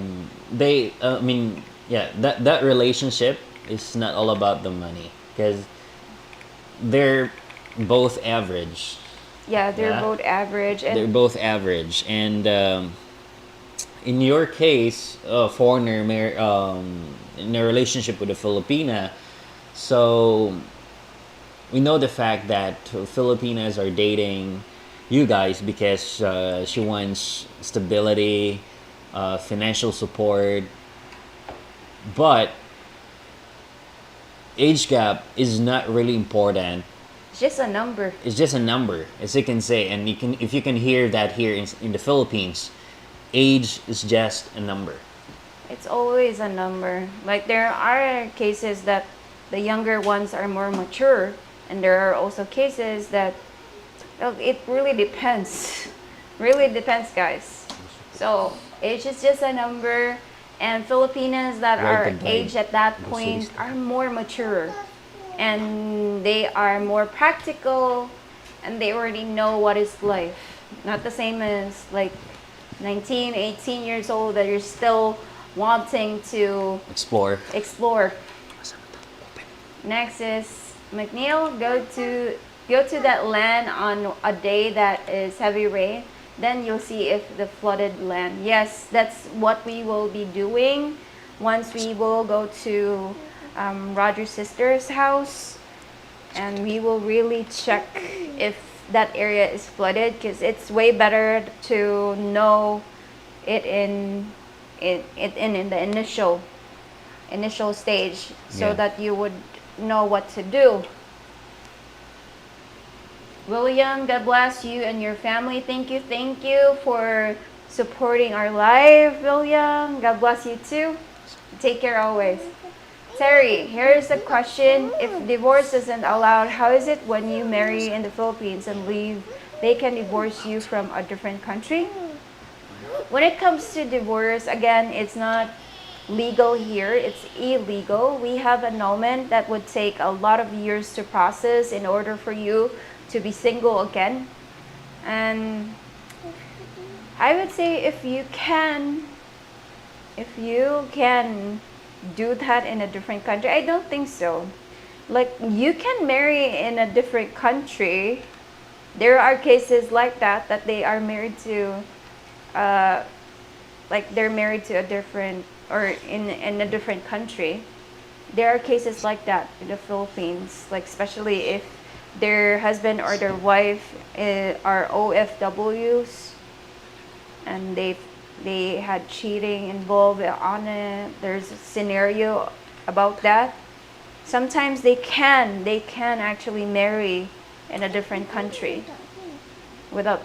relationship is not all about the money, because they're both average. Yeah, they're Yeah. both average They're and both average, and in your case, a foreigner in a relationship with a Filipina, so we know the fact that Filipinas are dating you guys because she wants stability, financial support, but age gap is not really important. It's just a number. It's just a number, as you can say, and you can if you can hear that here in the Philippines, age is just a number. It's always a number. Like there are cases that the younger ones are more mature, and there are also cases that, well, it really depends. Really depends, guys. So age is just a number, and Filipinas that are aged at that point are more mature, and they are more practical, and they already know what is life. Not the same as like 19, 18 years old that you're still wanting to Explore. Next is McNeil, go to that land on a day that is heavy rain. Then you'll see if the flooded land. Yes, that's what we will be doing once we will go to Roger's sister's house, and we will really check if that area is flooded, because it's way better to know it in the initial stage, so Yeah. that you would know what to do. William, God bless you and your family. Thank you for supporting our live, William. God bless you too. Take care always. Terry, here's a question. If divorce isn't allowed, how is it when you marry in the Philippines and leave? They can divorce you from a different country? When it comes to divorce, again, it's not legal here, it's illegal. We have annulment that would take a lot of years to process in order for you to be single again. And I would say if you can do that in a different country, I don't think so. Like, you can marry in a different country. There are cases like that they are married to like they're married to a different, or in a different country. There are cases like that in the Philippines, like especially if their husband or their wife are OFWs, and they had cheating involved on it. There's a scenario about that. Sometimes they can actually marry in a different country without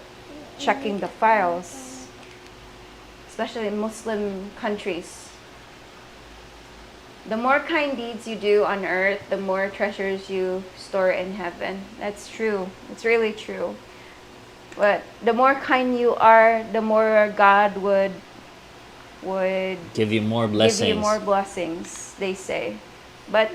checking the files, especially in Muslim countries. The more kind deeds you do on earth, the more treasures you store in heaven. That's true. It's really true. But the more kind you are, the more God would Give you more blessings. give you more blessings, they say. But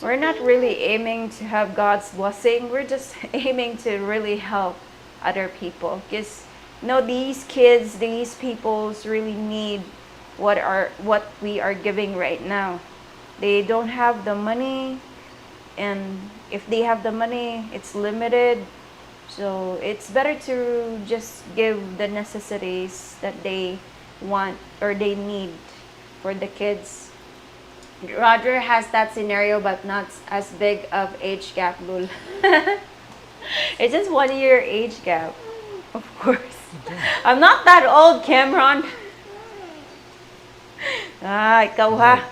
we're not really aiming to have God's blessing. We're just aiming to really help other people, because these kids, these peoples really need what we are giving right now. They don't have the money, and if they have the money, it's limited. So it's better to just give the necessities that they want or they need for the kids. Roger has that scenario, but not as big of age gap, Lul. It's just 1 year age gap, of course. I'm not that old, Cameron. Ikaw ha.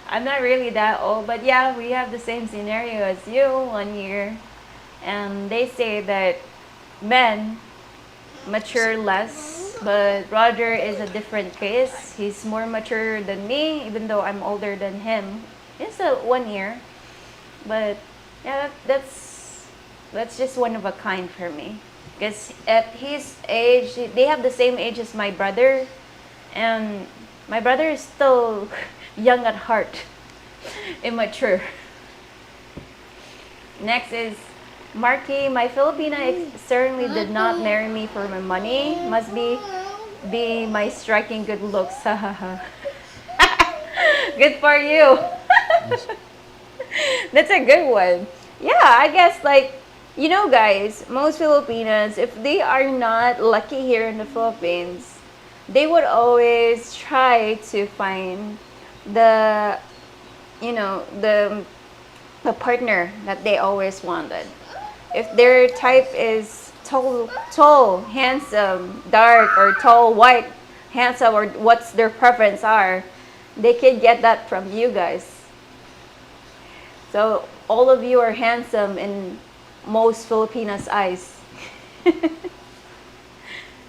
I'm not really that old, but yeah, we have the same scenario as you, 1 year. And they say that men mature less, but Roger is a different case. He's more mature than me, even though I'm older than him. It's a 1 year, but yeah, that's just one of a kind for me. Because at his age, they have the same age as my brother, and my brother is still young at heart, immature. Next is Marky. My Filipina certainly did not marry me for my money. Must be my striking good looks. Good for you. That's a good one. Yeah, I guess, like, guys, most Filipinas, if they are not lucky here in the Philippines, they would always try to find the, you know, the partner that they always wanted. If their type is tall, handsome, dark, or tall, white, handsome, or what's their preference are, they can get that from you guys. So all of you are handsome in most Filipinos' eyes.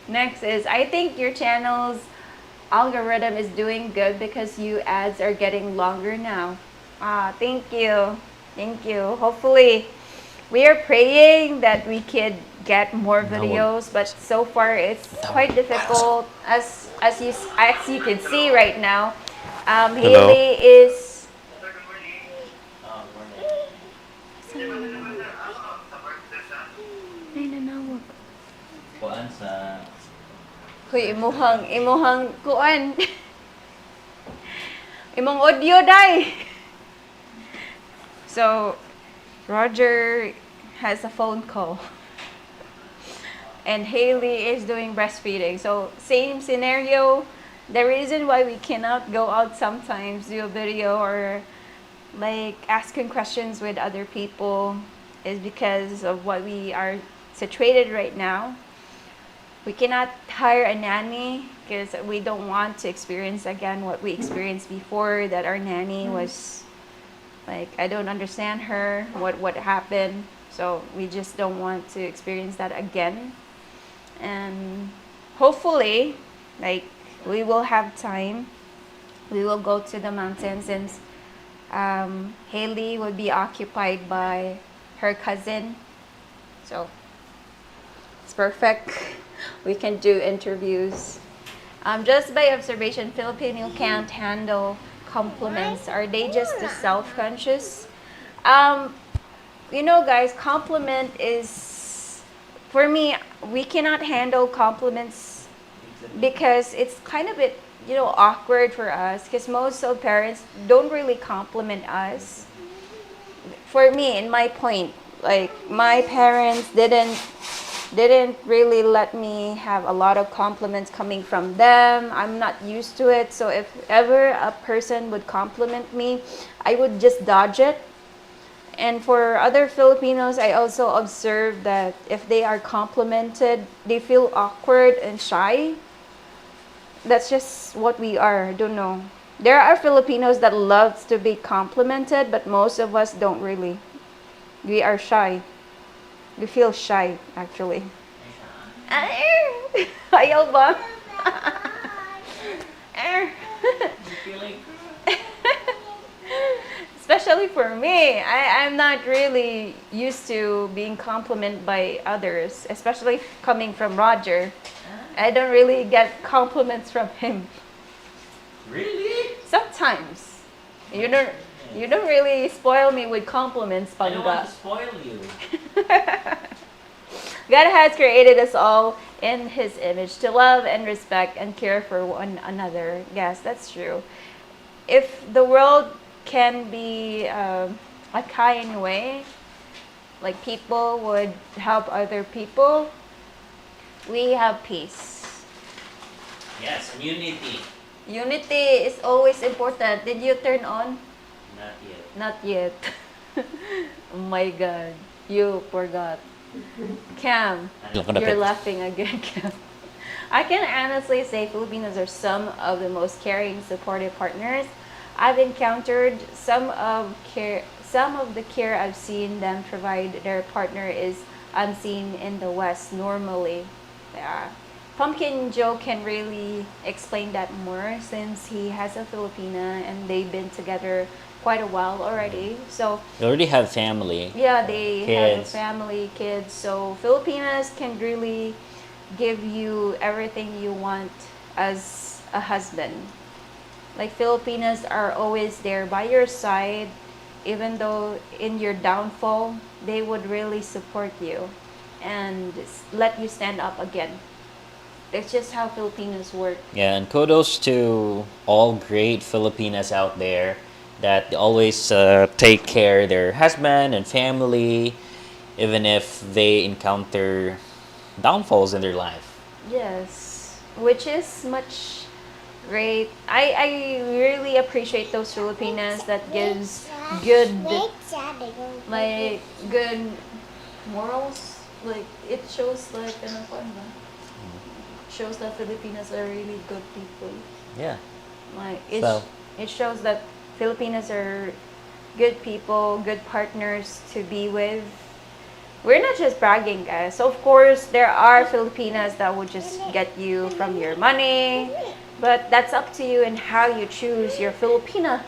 Next is, I think your channel's algorithm is doing good because you ads are getting longer now. Ah, thank you. Thank you. Hopefully, we are praying that we could get more videos, but so far it's quite difficult. As you can see right now, Hello. Haley is. Ay, nanawag. Kuan sa Hoy, imuhang kuan. Imong audio dai. So, Roger has a phone call. And Haley is doing breastfeeding. So, same scenario. The reason why we cannot go out sometimes, do a video or like asking questions with other people is because of what we are situated right now. We cannot hire a nanny because we don't want to experience again what we experienced before, that our nanny was like, I don't understand her, what happened. So we just don't want to experience that again. And hopefully, like, we will have time. We will go to the mountains since Haley will be occupied by her cousin. So it's perfect. We can do interviews. Just by observation, Filipino can't handle compliments. Are they just the self-conscious? You know, guys, compliment is, for me, we cannot handle compliments because it's kind of bit, you know, awkward for us because most of parents don't really compliment us. For me, in my point, like my parents didn't really let me have a lot of compliments coming from them. I'm not used to it. So if ever a person would compliment me, I would just dodge it. And for other Filipinos, I also observe that if they are complimented, they feel awkward and shy. That's just what we are. I don't know. There are Filipinos that loves to be complimented, but most of us don't really. We are shy. We feel shy, actually. Ayaw ba? Especially for me, I'm not really used to being complimented by others, especially coming from Roger. I don't really get compliments from him. Really? Sometimes. You don't really spoil me with compliments, I don't want Panga. to spoil you. God has created us all in His image to love and respect and care for one another. Yes, that's true. If the world can be a kind way, like people would help other people, we have peace. Yes, and unity. Unity is always important. Did you turn on? Not yet. Not yet. Oh my God. You forgot. Cam, you're laughing again, Cam. I can honestly say Filipinos are some of the most caring, supportive partners I've encountered. Some of the care I've seen them provide their partner is unseen in the West normally. Yeah. Pumpkin Joe can really explain that more since he has a Filipina and they've been together quite a while already. So You already have family. yeah, they have a Kids. family, kids. So Filipinas can really give you everything you want as a husband. Like Filipinas are always there by your side, even though in your downfall, they would really support you and let you stand up again. That's just how Filipinos work. Yeah, and kudos to all great Filipinas out there that always take care of their husband and family, even if they encounter downfalls in their life. Yes. which is much great. I really appreciate those Filipinas that gives good, like, good morals. Like, it shows like ano pa ba? Shows that Filipinas are really good people. Yeah. Like So it shows that Filipinas are good people, good partners to be with. We're not just bragging, guys. Of course, there are Filipinas that would just get you from your money, but that's up to you and how you choose your Filipina.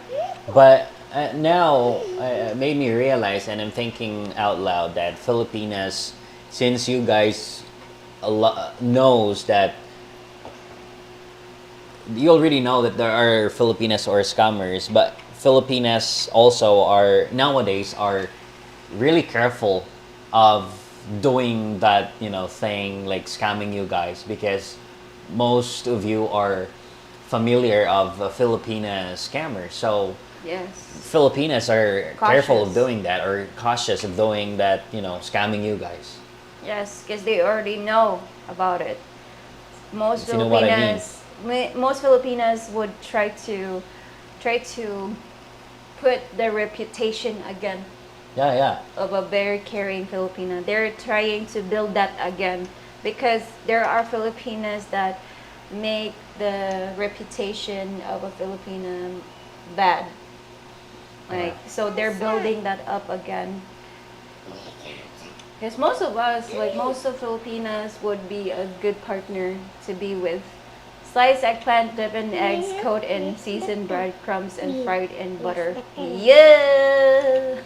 but now it made me realize, and I'm thinking out loud that Filipinas, since you guys knows that you already know that there are Filipinas or scammers, but Filipinas also are nowadays are really careful of doing that thing like scamming you guys, because most of you are familiar of Filipina scammers. So Yes. Filipinas are careful of Cautious. doing that or cautious of doing that, scamming you guys. Yes, because they already know about it. Most If you know what I mean. Most Filipinas would try to put their reputation again Yeah, yeah. of a very caring Filipina. They're trying to build that again because there are Filipinas that make the reputation of a Filipina bad. Like, so they're building that up again. Because most of us, like most of Filipinas, would be a good partner to be with. Sliced eggplant dipped in eggs, coated in seasoned breadcrumbs, and fried in butter. Yeah!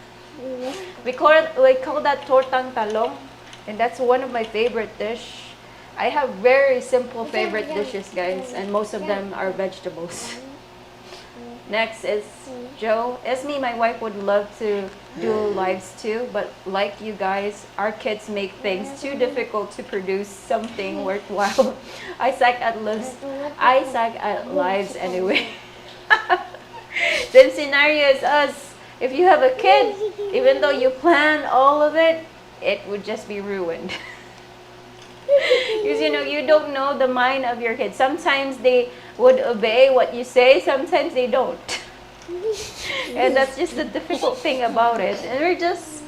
We call that tortang talong, and that's one of my favorite dish. I have very simple favorite dishes, guys, and most of them are vegetables. Next is Joe. Esme, my wife, would love to do lives too, but like you guys, our kids make things too difficult to produce something worthwhile. I suck at lives. I suck at lives anyway. Same scenario as us. If you have a kid, even though you plan all of it, it would just be ruined. Because you don't know the mind of your kids. Sometimes they would obey what you say, sometimes they don't. And that's just the difficult thing about it. And we're just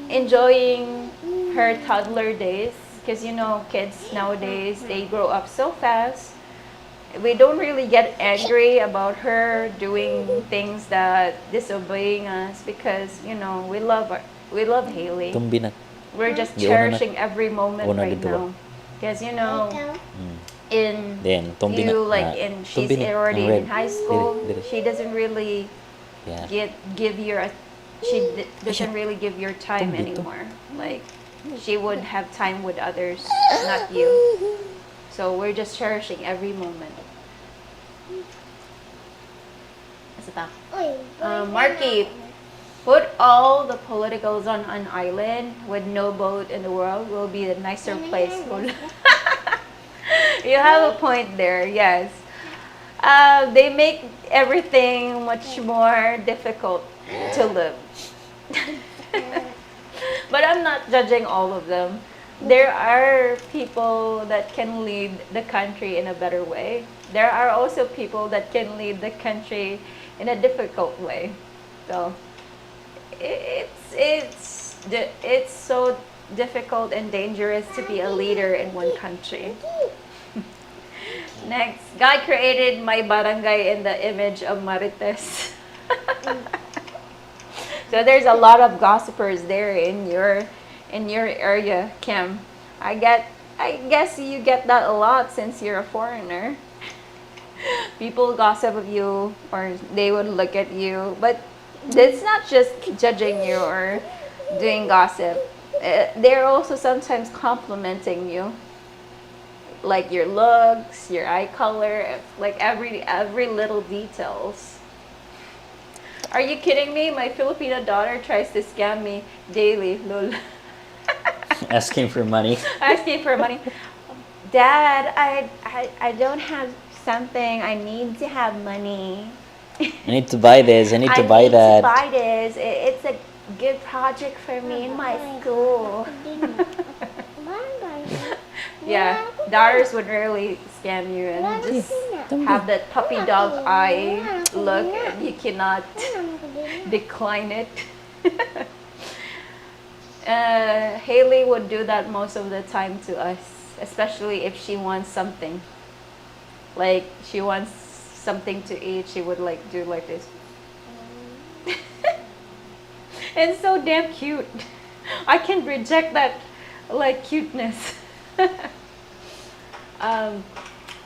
enjoying her toddler days because kids nowadays, they grow up so fast. We don't really get angry about her doing things that disobeying us because we love Haley. Tumbinat. We're just Di una na- cherishing every moment una right dito ba? now because in Then tumbinat. you like in she's tumbinat, already ang red. in high school. Dire. She doesn't really Yeah. give your doesn't really give your time Tumbito. anymore. Like she would have time with others, not you. So we're just cherishing every moment. Asa ta? Marky, put all the politicals on an island with no boat in the world will be a nicer place. You have a point there, yes. They make everything much more difficult to live. But I'm not judging all of them. There are people that can lead the country in a better way. There are also people that can lead the country in a difficult way. So it's so difficult and dangerous to be a leader in one country. Next, God created my barangay in the image of Marites. So there's a lot of gossipers there in your area, Kim. I guess you get that a lot since you're a foreigner. People gossip of you, or they would look at you, but it's not just judging you or doing gossip. They're also sometimes complimenting you, like your looks, your eye color, like every little details. Are you kidding me? My Filipino daughter tries to scam me daily. Lol. Asking for money. Asking for money. Dad, I don't have something. I need to have money. I need to buy this. I need to I buy need that. to buy this. It's a good project for me in my school. Yeah, daughters would really scam you and just have that puppy dog eye look, and you cannot decline it. Haley would do that most of the time to us, especially if she wants something. Like she wants something to eat, she would like do like this. It's so damn cute. I can reject that like cuteness.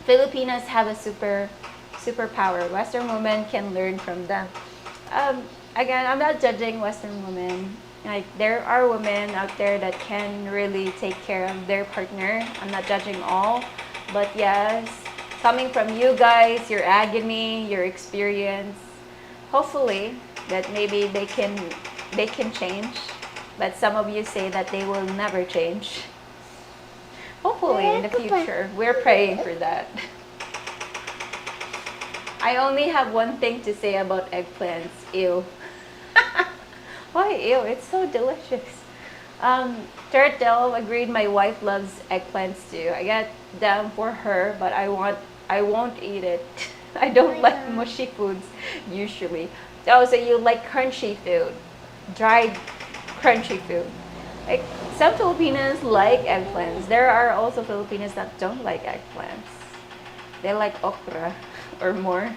Filipinas have a superpower. Western women can learn from them. Again, I'm not judging Western women. Like there are women out there that can really take care of their partner. I'm not judging all, but yes, coming from you guys, your agony, your experience, hopefully that maybe they can change. But some of you say that they will never change. Hopefully in the future, we're praying for that. I only have one thing to say about eggplants. Ew. Why ew? It's so delicious. Turtle agreed my wife loves eggplants too. I got them for her, but I won't eat it. I don't like mushy foods usually. Oh, so you like crunchy food. Dried crunchy food. Like some Filipinos like eggplants. There are also Filipinos that don't like eggplants. They like okra or more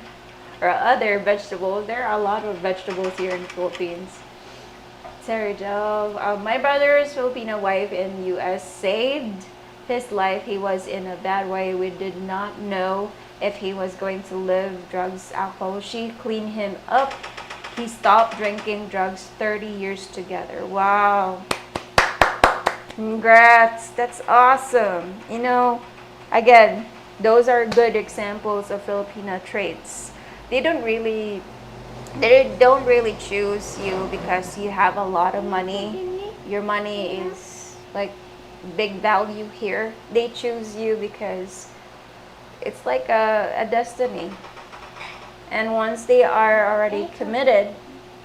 or other vegetables. There are a lot of vegetables here in the Philippines. Sarah Joe, my brother's Filipino wife in US saved his life. He was in a bad way. We did not know if he was going to live drugs, alcohol. She cleaned him up. He stopped drinking drugs 30 years together. Wow. Congrats. That's awesome. You know, again, those are good examples of Filipino traits. They don't really choose you because you have a lot of money. Your money is like big value here. They choose you because it's like a destiny. And once they are already committed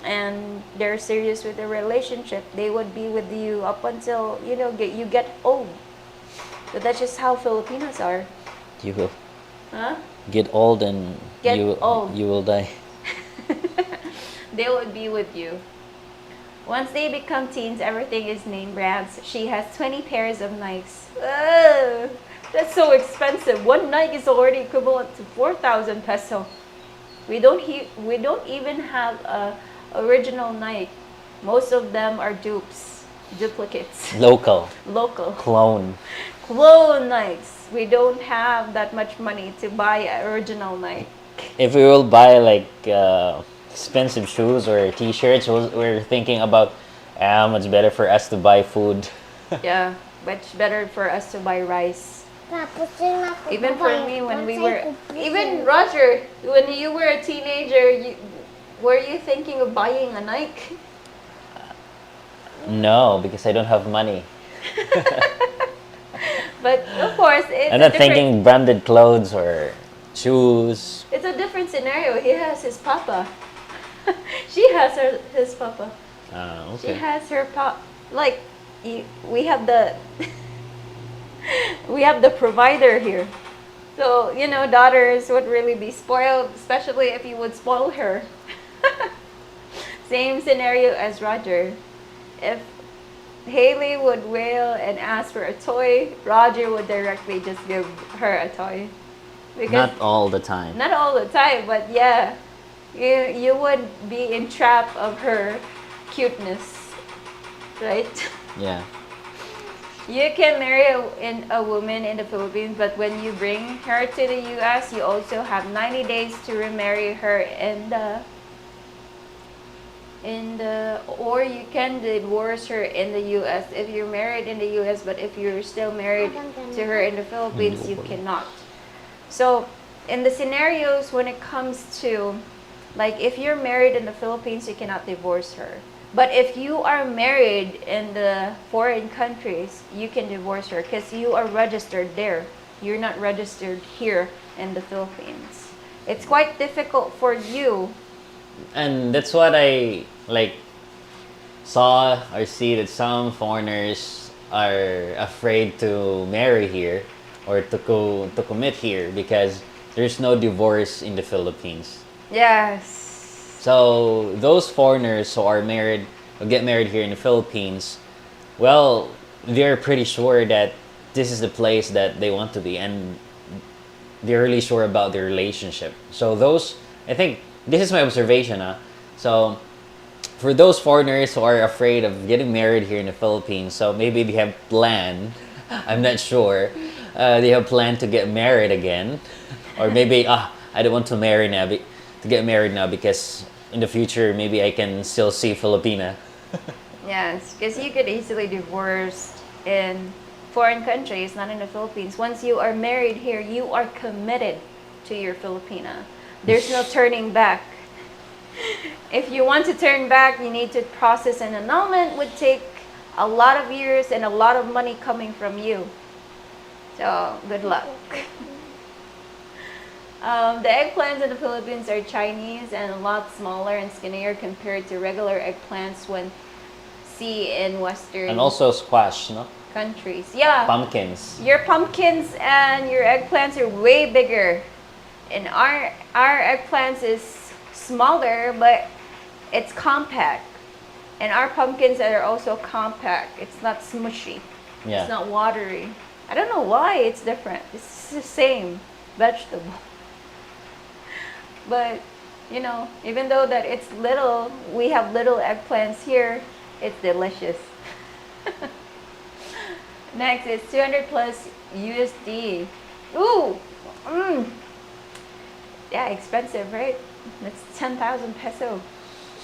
and they're serious with the relationship, they would be with you up until you get old. So that's just how Filipinos are. You will Huh? get old and Get you old. you will die. They would be with you. Once they become teens, everything is name brands. She has 20 pairs of Nikes. Ugh, that's so expensive. One Nike is already equivalent to 4,000 peso. We don't even have a original Nike. Most of them are dupes, duplicates. Local. Clone Nikes. We don't have that much money to buy an original Nike. If we will buy like expensive shoes or t-shirts, we're thinking about it's better for us to buy food. Yeah, much better for us to buy rice. Even for me, even Roger, when you were a teenager, were you thinking of buying a Nike? No, because I don't have money. But of course, I'm not thinking branded clothes or shoes. It's a different scenario. He has his papa. She has his papa. Okay. She has her pop. Like we have the we have the provider here. So daughters would really be spoiled, especially if you would spoil her. Same scenario as Roger. If Haley would wail and ask for a toy, Roger would directly just give her a toy. Because Not all the time. not all the time, but yeah, you would be in trap of her cuteness, right? Yeah. You can marry a woman in the Philippines, but when you bring her to the U.S., you also have 90 days to remarry her or you can divorce her in the U.S. if you're married in the U.S., but if you're still married to her in the Philippines, you cannot. So in the scenarios when it comes to, like, if you're married in the Philippines, you cannot divorce her. But if you are married in the foreign countries, you can divorce her because you are registered there. You're not registered here in the Philippines. It's quite difficult for you. And that's what I saw or see that some foreigners are afraid to marry here or to commit here because there's no divorce in the Philippines. Yes. So those foreigners who are married, who get married here in the Philippines, well, they're pretty sure that this is the place that they want to be, and they're really sure about their relationship. So those, I think, this is my observation. So for those foreigners who are afraid of getting married here in the Philippines, so maybe they have planned, I'm not sure, they have planned to get married again, or maybe I don't want to marry now, to get married now because in the future maybe I can still see Filipina. Yes, because you could easily divorce in foreign countries, not in the Philippines. Once you are married here, you are committed to your Filipina. There's no turning back. If you want to turn back, you need to process an annulment, would take a lot of years and a lot of money coming from you. So, good luck. The eggplants in the Philippines are Chinese and a lot smaller and skinnier compared to regular eggplants when see in Western And also squash, no? countries. Yeah. Pumpkins. Your pumpkins and your eggplants are way bigger. And our eggplants is smaller, but it's compact. And our pumpkins are also compact. It's not smushy. Yeah. It's not watery. I don't know why it's different. It's the same vegetable. But, you know, even though that it's little, we have little eggplants here, it's delicious. Next is 200 plus USD. Ooh! Yeah, expensive, right? That's 10,000 peso.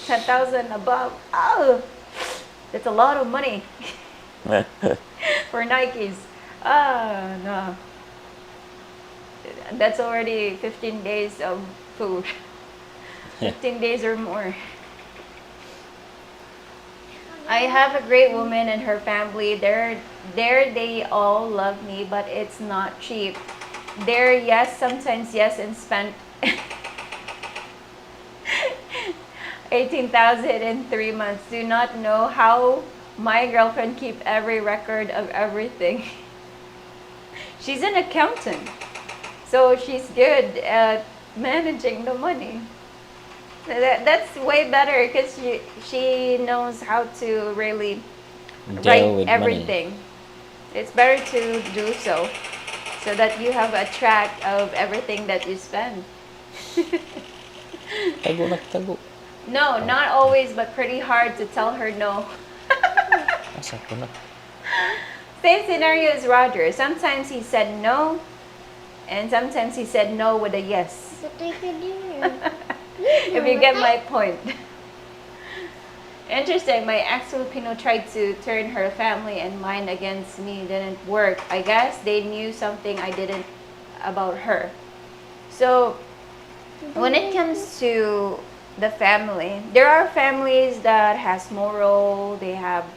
10,000 above. Oh! That's a lot of money for Nikes. Ah, no. That's already 15 days of food. 15 days or more. I have a great woman and her family. They all love me, but it's not cheap. There, yes, sometimes yes, and spent 18,000 in 3 months. Do not know how my girlfriend keep every record of everything. She's an accountant, so she's good at managing the money. That's way better because she knows how to really Deal with write everything. It's better to do so that you have a track of everything that you spend. Tago na tago. No, not always, but pretty hard to tell her no. Asa ko na? Same scenario as Roger. Sometimes he said no, and sometimes he said no with a yes. But I could do If you get my point. Interesting. My ex-Filipino tried to turn her family and mine against me. Didn't work. I guess they knew something I didn't about her. So, when it comes to the family, there are families that has moral. They have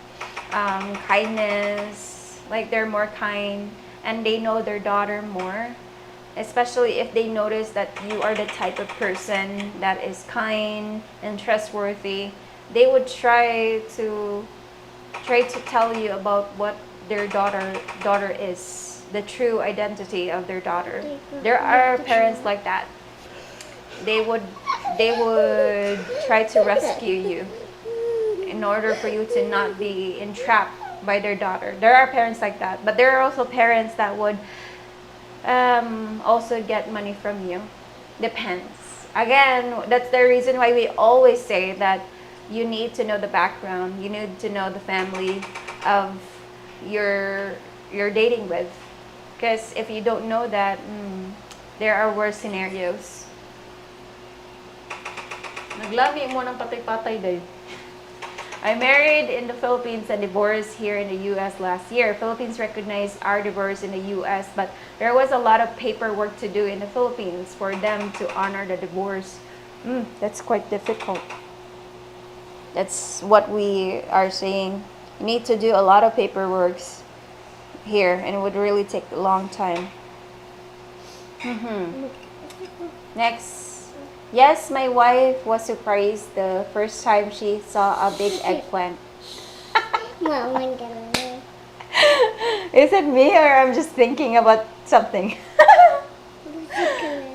kindness. Like they're more kind, and they know their daughter more. Especially if they notice that you are the type of person that is kind and trustworthy, they would try to tell you about what their daughter is, the true identity of their daughter. There are parents like that. They would try to rescue you in order for you to not be entrapped by their daughter. There are parents like that, but there are also parents that would also get money from you. Depends. Again, that's the reason why we always say that you need to know the background. You need to know the family of your you're dating with. Because if you don't know that, there are worse scenarios. Naglami mo ng patay-patay day. I married in the Philippines and divorced here in the U.S. last year. Philippines recognized our divorce in the U.S., but there was a lot of paperwork to do in the Philippines for them to honor the divorce. That's quite difficult. That's what we are saying. You need to do a lot of paperwork here, and it would really take a long time. Next. Yes, my wife was surprised the first time she saw a big eggplant. Mama, gano'n. Is it me or I'm just thinking about something?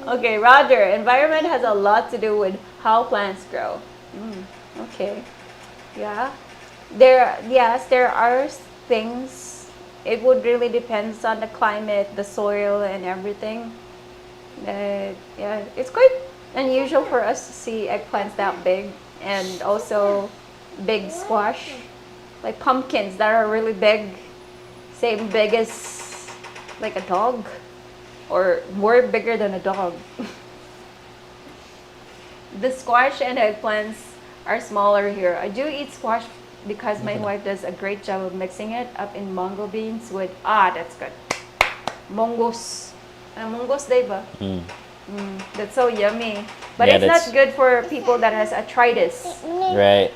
Okay, Roger. Environment has a lot to do with how plants grow. Okay. Yeah. Yes, there are things. It would really depends on the climate, the soil, and everything. Yeah, it's quite unusual for us to see eggplants that big, and also big squash, like pumpkins that are really big, same big as like a dog, or more bigger than a dog. The squash and eggplants are smaller here. I do eat squash because my wife does a great job of mixing it up in mungo beans with, that's good. Mungos. Mungos, diba? That's so yummy. But Yeah, it's that's not good for people that has arthritis. right.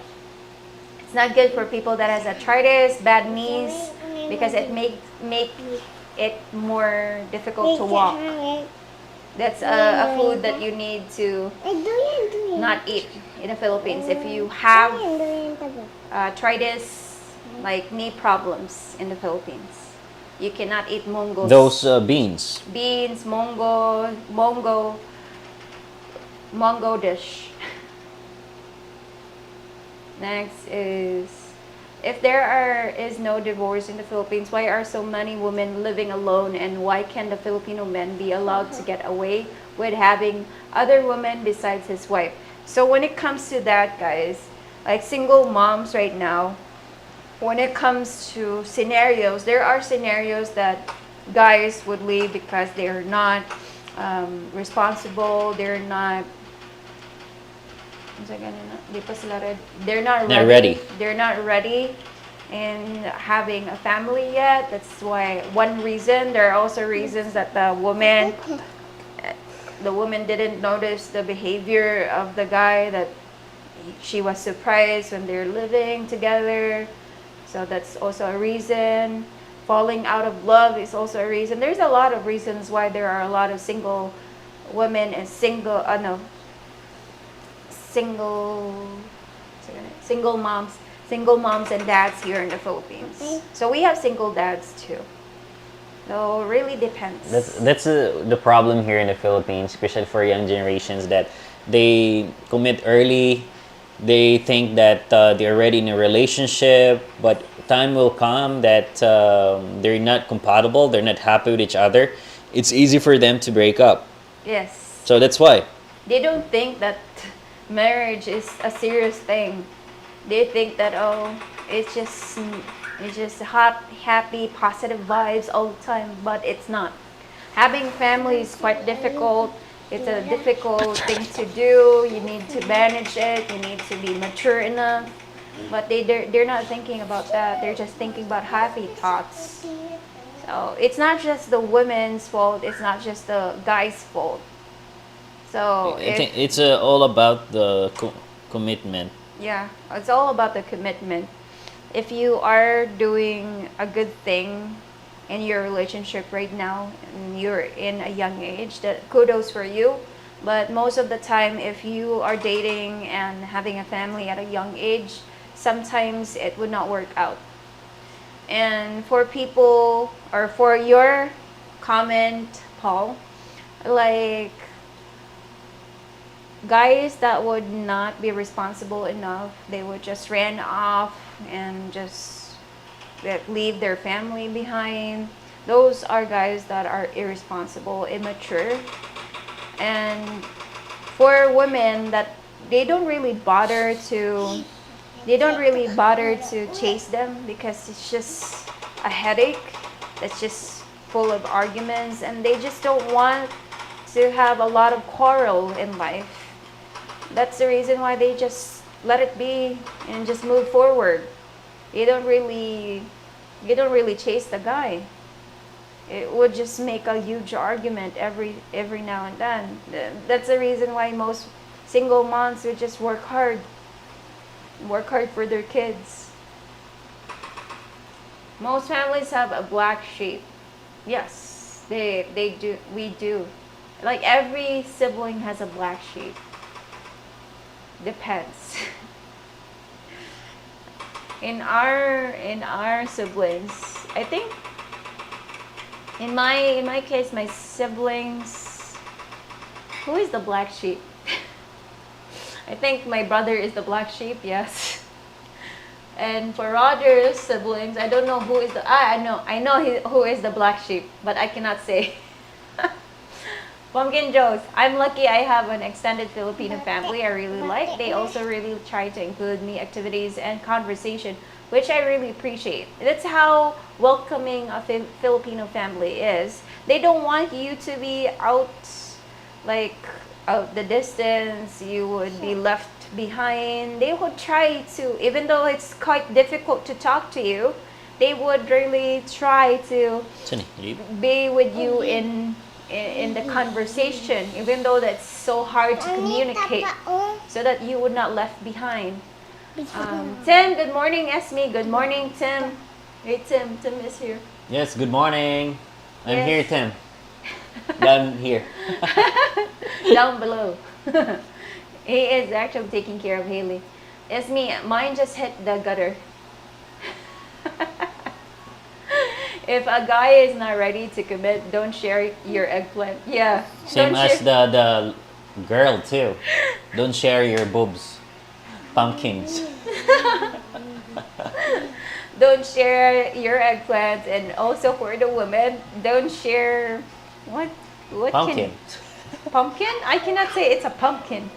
It's not good for people that has arthritis, bad knees, because it make it more difficult to walk. That's a food that you need to not eat in the Philippines. If you have arthritis, like knee problems in the Philippines, you cannot eat mungos. Those beans. Beans, mongo dish. Next is, if is no divorce in the Philippines, why are so many women living alone, and why can the Filipino men be allowed to get away with having other women besides his wife? So when it comes to that, guys, like single moms right now, when it comes to scenarios, there are scenarios that guys would leave because they're not responsible, they're not they're not ready. Not ready. They're not ready in having a family yet. That's why one reason. There are also reasons that the woman didn't notice the behavior of the guy, that she was surprised when they're living together. So that's also a reason. Falling out of love is also a reason. There's a lot of reasons why there are a lot of single women and single moms and dads here in the Philippines. So we have single dads too. So it really depends. That's the problem here in the Philippines, especially for young generations, that they commit early. They think that they're already in a relationship, but time will come that they're not compatible, they're not happy with each other. It's easy for them to break up. Yes. So that's why. They don't think that marriage is a serious thing. They think that it's just hot, happy, positive vibes all the time, but it's not. Having family is quite difficult. It's a difficult thing to do. You need to manage it. You need to be mature enough. But they're not thinking about that. They're just thinking about happy thoughts. So it's not just the women's fault. It's not just the guy's fault. So I think it's all about the commitment. yeah, it's all about the commitment. If you are doing a good thing in your relationship right now and you're in a young age, that kudos for you. But most of the time, if you are dating and having a family at a young age, sometimes it would not work out. And for people, or for your comment, Paul, like guys that would not be responsible enough, they would just ran off and just leave their family behind. Those are guys that are irresponsible, immature. And for women that they don't really bother to chase them, because it's just a headache that's just full of arguments, and they just don't want to have a lot of quarrel in life. That's the reason why they just let it be and just move forward. You don't really chase the guy. It would just make a huge argument every now and then. That's the reason why most single moms would just work hard for their kids. Most families have a black sheep. Yes, they do. We do. Like every sibling has a black sheep. Depends. In our siblings, I think In my case, my siblings. Who is the black sheep? I think my brother is the black sheep. Yes. And for Roger's siblings, I don't know who is the. I know who is the black sheep, but I cannot say. Pumpkin Joes. I'm lucky I have an extended Filipino family I really like. They also really try to include me activities and conversation, which I really appreciate. That's how welcoming a Filipino family is. They don't want you to be out, like, out the distance. You would be left behind. They would try to, even though it's quite difficult to talk to you, they would really try to be with you in the conversation, even though that's so hard to communicate, so that you would not left behind. Tim, good morning. Esme, good morning. Tim, hey Tim is here. Yes, good morning. I'm Yes. here, Tim. I'm here. Down below. He is actually taking care of Haley. Esme, mine just hit the gutter. If a guy is not ready to commit, don't share your eggplant. Yeah. Same don't as share- the girl too. Don't share your boobs. Pumpkins. Don't share your eggplant, and also for the women, don't share what Pumpkin. Pumpkin? I cannot say it's a pumpkin.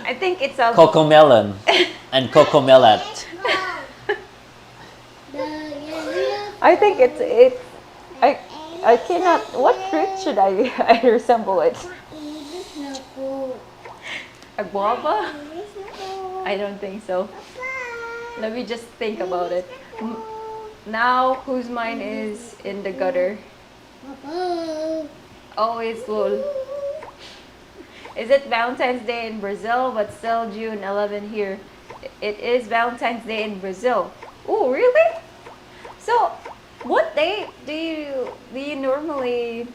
I think it's a Coco melon and coco melon. I think it's I cannot. What fruit should I resemble it? A guava? I don't think so. Let me just think about it. Now, whose mind is in the gutter? Oh, it's Lul. Is it Valentine's Day in Brazil, but still June 11 here? It is Valentine's Day in Brazil. Oh, really? So, what day do you normally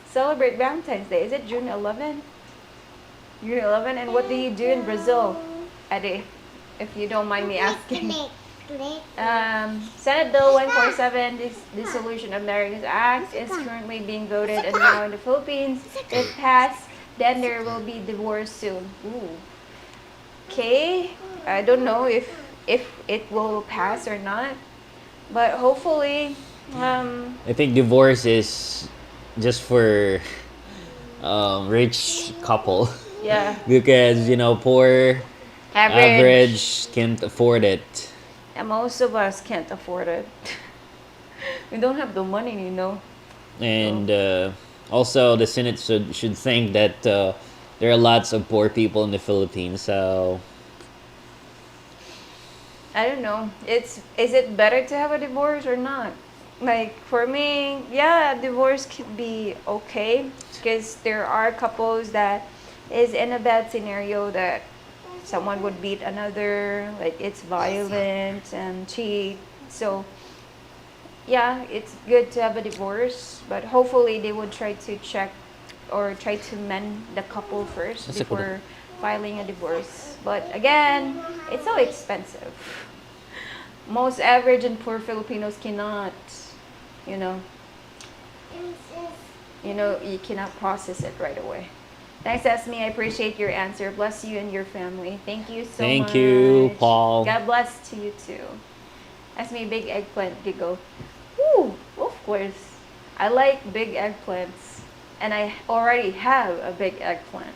celebrate Valentine's Day? Is it June 11? June 11, and what do you do in Brazil, Eddie? If you don't mind me asking. Senate Bill 147, Dissolution of Marriage Act, is currently being voted and now in the Philippines. If passed, then there will be divorce soon. Ooh. Okay, I don't know if it will pass or not, but hopefully. I think divorce is just for rich couple. Yeah. Because poor average can't afford it. And most of us can't afford it. We don't have the money, And also the Senate should think that there are lots of poor people in the Philippines. So I don't know. Is it better to have a divorce or not? Like for me, yeah, divorce could be okay because there are couples that is in a bad scenario that someone would beat another, like it's violent and cheat. So yeah, it's good to have a divorce, but hopefully they would try to check or try to mend the couple first That's a good before filing a divorce. But again, it's so expensive. Most average and poor Filipinos cannot, you cannot process it right away. Thanks, Esme. I appreciate your answer. Bless you and your family. Thank you so much. Thank you, Paul. God bless to you too. Esme, big eggplant giggle. Woo, of course. I like big eggplants. And I already have a big eggplant.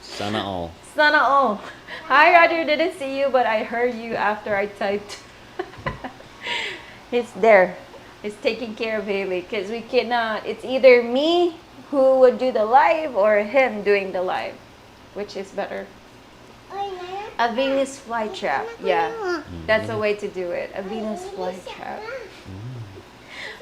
Sana all. Sana all. Hi, Roger. Didn't see you, but I heard you after I typed. He's there. He's taking care of Haley because we cannot. It's either me who would do the live or him doing the live. Which is better? A Venus flytrap. Yeah, that's a way to do it. A Venus flytrap.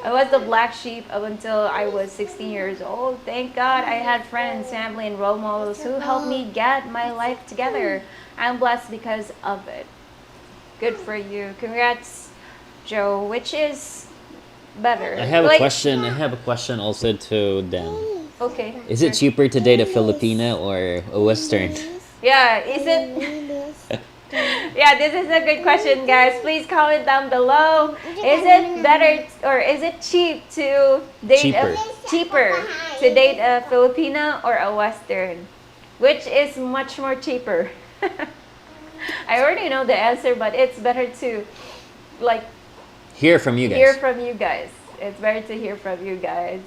I was the black sheep up until I was 16 years old. Thank God I had friends, family, and role models who helped me get my life together. I'm blessed because of it. Good for you. Congrats, Joe. Which is better? I have a question. I have a question also to them. Okay. Is it cheaper to date a Filipina or a Western? Yeah, is it Yeah, this is a good question, guys. Please comment down below. Is it better or is it cheaper to date a Filipina or a Western? Which is much more cheaper? I already know the answer, but it's better to like Hear from you hear guys. from you guys. It's better to hear from you guys.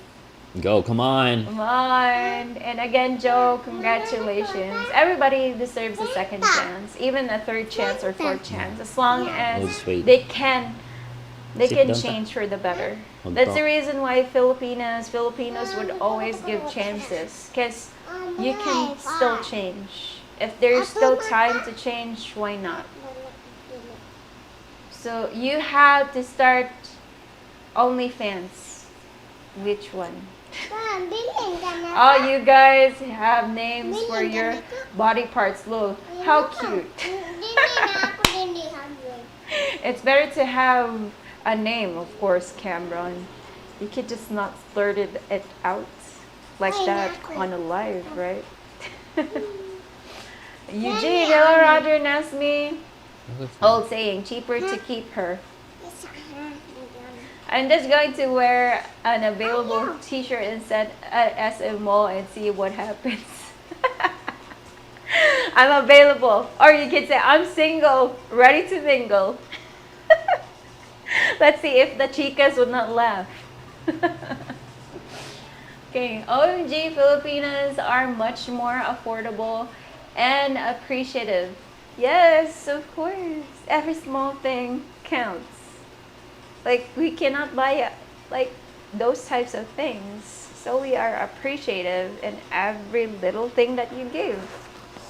Go, come on. Come on. And again, Joe, congratulations. Everybody deserves a second chance, even a third chance or fourth chance, as long as Let's wait. they can Sit down, change for the better. Hold That's on. the reason why Filipinos would always give chances, because you can still change. If there's still time to change, why not? So you have to start OnlyFans. Which one? Oh, you guys have names for your body parts. Look, how cute. It's better to have a name, of course, Cameron. You could just not blurt it out like that on a live, right? Eugene, hello, Roger&Ismi. Old saying, cheaper to keep her. I'm just going to wear an available t-shirt instead at SM Mall and see what happens. I'm available. Or you could say, I'm single, ready to mingle. Let's see if the chicas would not laugh. Okay, OMG, Filipinas are much more affordable and appreciative. Yes, of course. Every small thing counts. Like, we cannot buy like those types of things. So we are appreciative in every little thing that you give.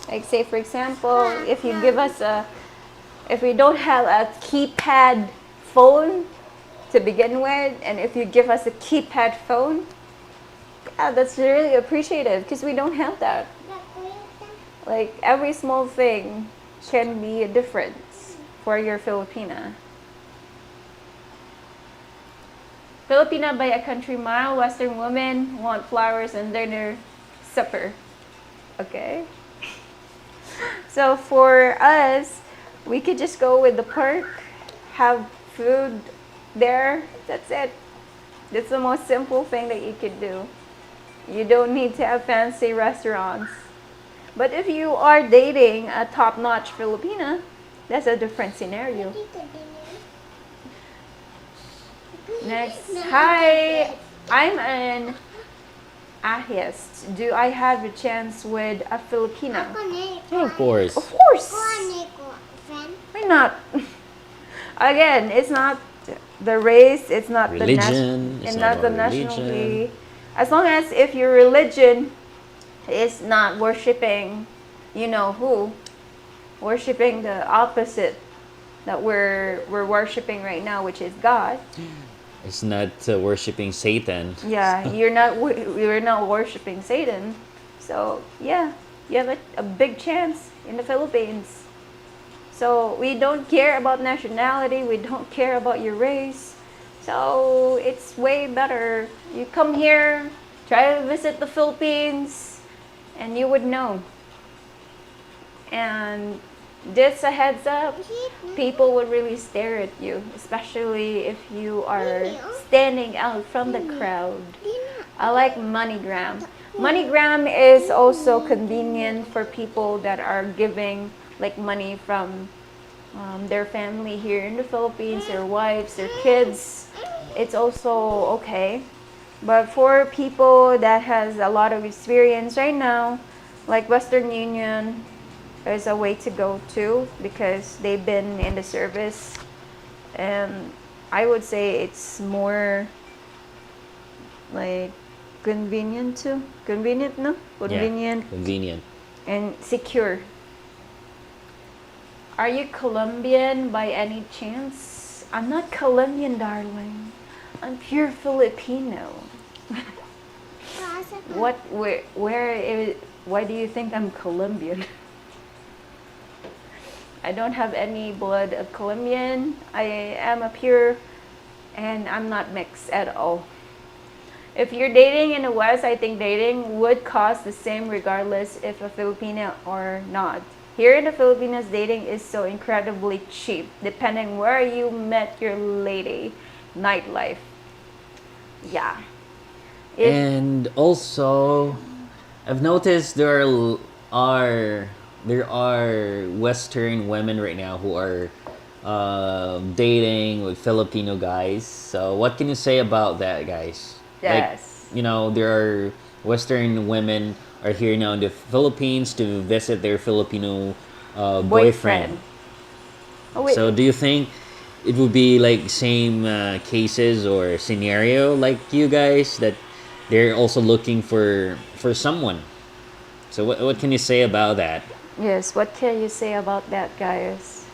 Like, say for example, if you give us if we don't have a keypad phone to begin with, and if you give us a keypad phone, yeah, that's really appreciative because we don't have that. Like, every small thing can be a difference for your Filipina. Filipina by a country mile, Western women want flowers and dinner supper. Okay? So for us, we could just go with the park, have food there, that's it. That's the most simple thing that you could do. You don't need to have fancy restaurants. But if you are dating a top-notch Filipina, that's a different scenario. Next, hi, I'm an atheist. Do I have a chance with a Filipina? Oh, of course. Of course. Why not? Again, it's not the race, it's not Religion, the it's and not not the about nationality. As long as if your religion is not worshiping, you know who, worshiping the opposite that we're worshiping right now, which is God. It's not worshiping Satan. Yeah, you're not worshiping Satan. So yeah, you have a big chance in the Philippines. So we don't care about nationality, we don't care about your race. So it's way better. You come here, try to visit the Philippines, and you would know. And just a heads up, people would really stare at you, especially if you are standing out from the crowd. I like MoneyGram. MoneyGram is also convenient for people that are giving like money from their family here in the Philippines, their wives, their kids. It's also okay. But for people that has a lot of experience right now, like Western Union, there's a way to go to because they've been in the service, and I would say it's more like convenient too. Convenient, no? Convenient. Yeah, convenient. And secure. Are you Colombian by any chance? I'm not Colombian, darling. I'm pure Filipino. Why do you think I'm Colombian? I don't have any blood of Colombian. I am a pure, and I'm not mixed at all. If you're dating in the West, I think dating would cost the same regardless if a Filipina or not. Here in the Philippines, dating is so incredibly cheap, depending where you met your lady. Nightlife. Yeah. If And also, I've noticed are there are Western women right now who are dating with Filipino guys. So what can you say about that, guys? Like, yes. there are Western women are here now in the Philippines to visit their Filipino boyfriend. Boyfriend. Oh wait. So do you think it would be like same cases or scenario like you guys that they're also looking for someone? So what can you say about that? Yes, what can you say about that, guys?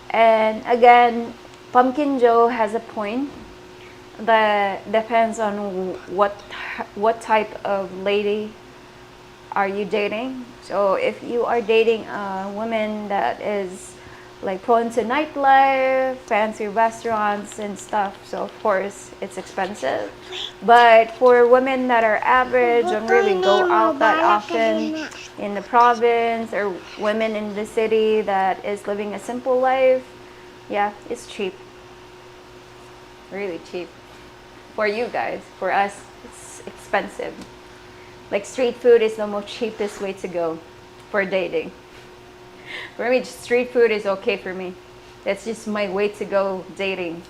And again, Pumpkin Joe has a point that depends on what type of lady are you dating. So if you are dating a woman that is like prone to nightlife, fancy restaurants and stuff, so of course it's expensive. But for women that are average, don't really go out that often in the province, or women in the city that is living a simple life, yeah, it's cheap. Really cheap. For you guys, for us, it's expensive. Like street food is the most cheapest way to go for dating. For me, street food is okay for me. That's just my way to go dating.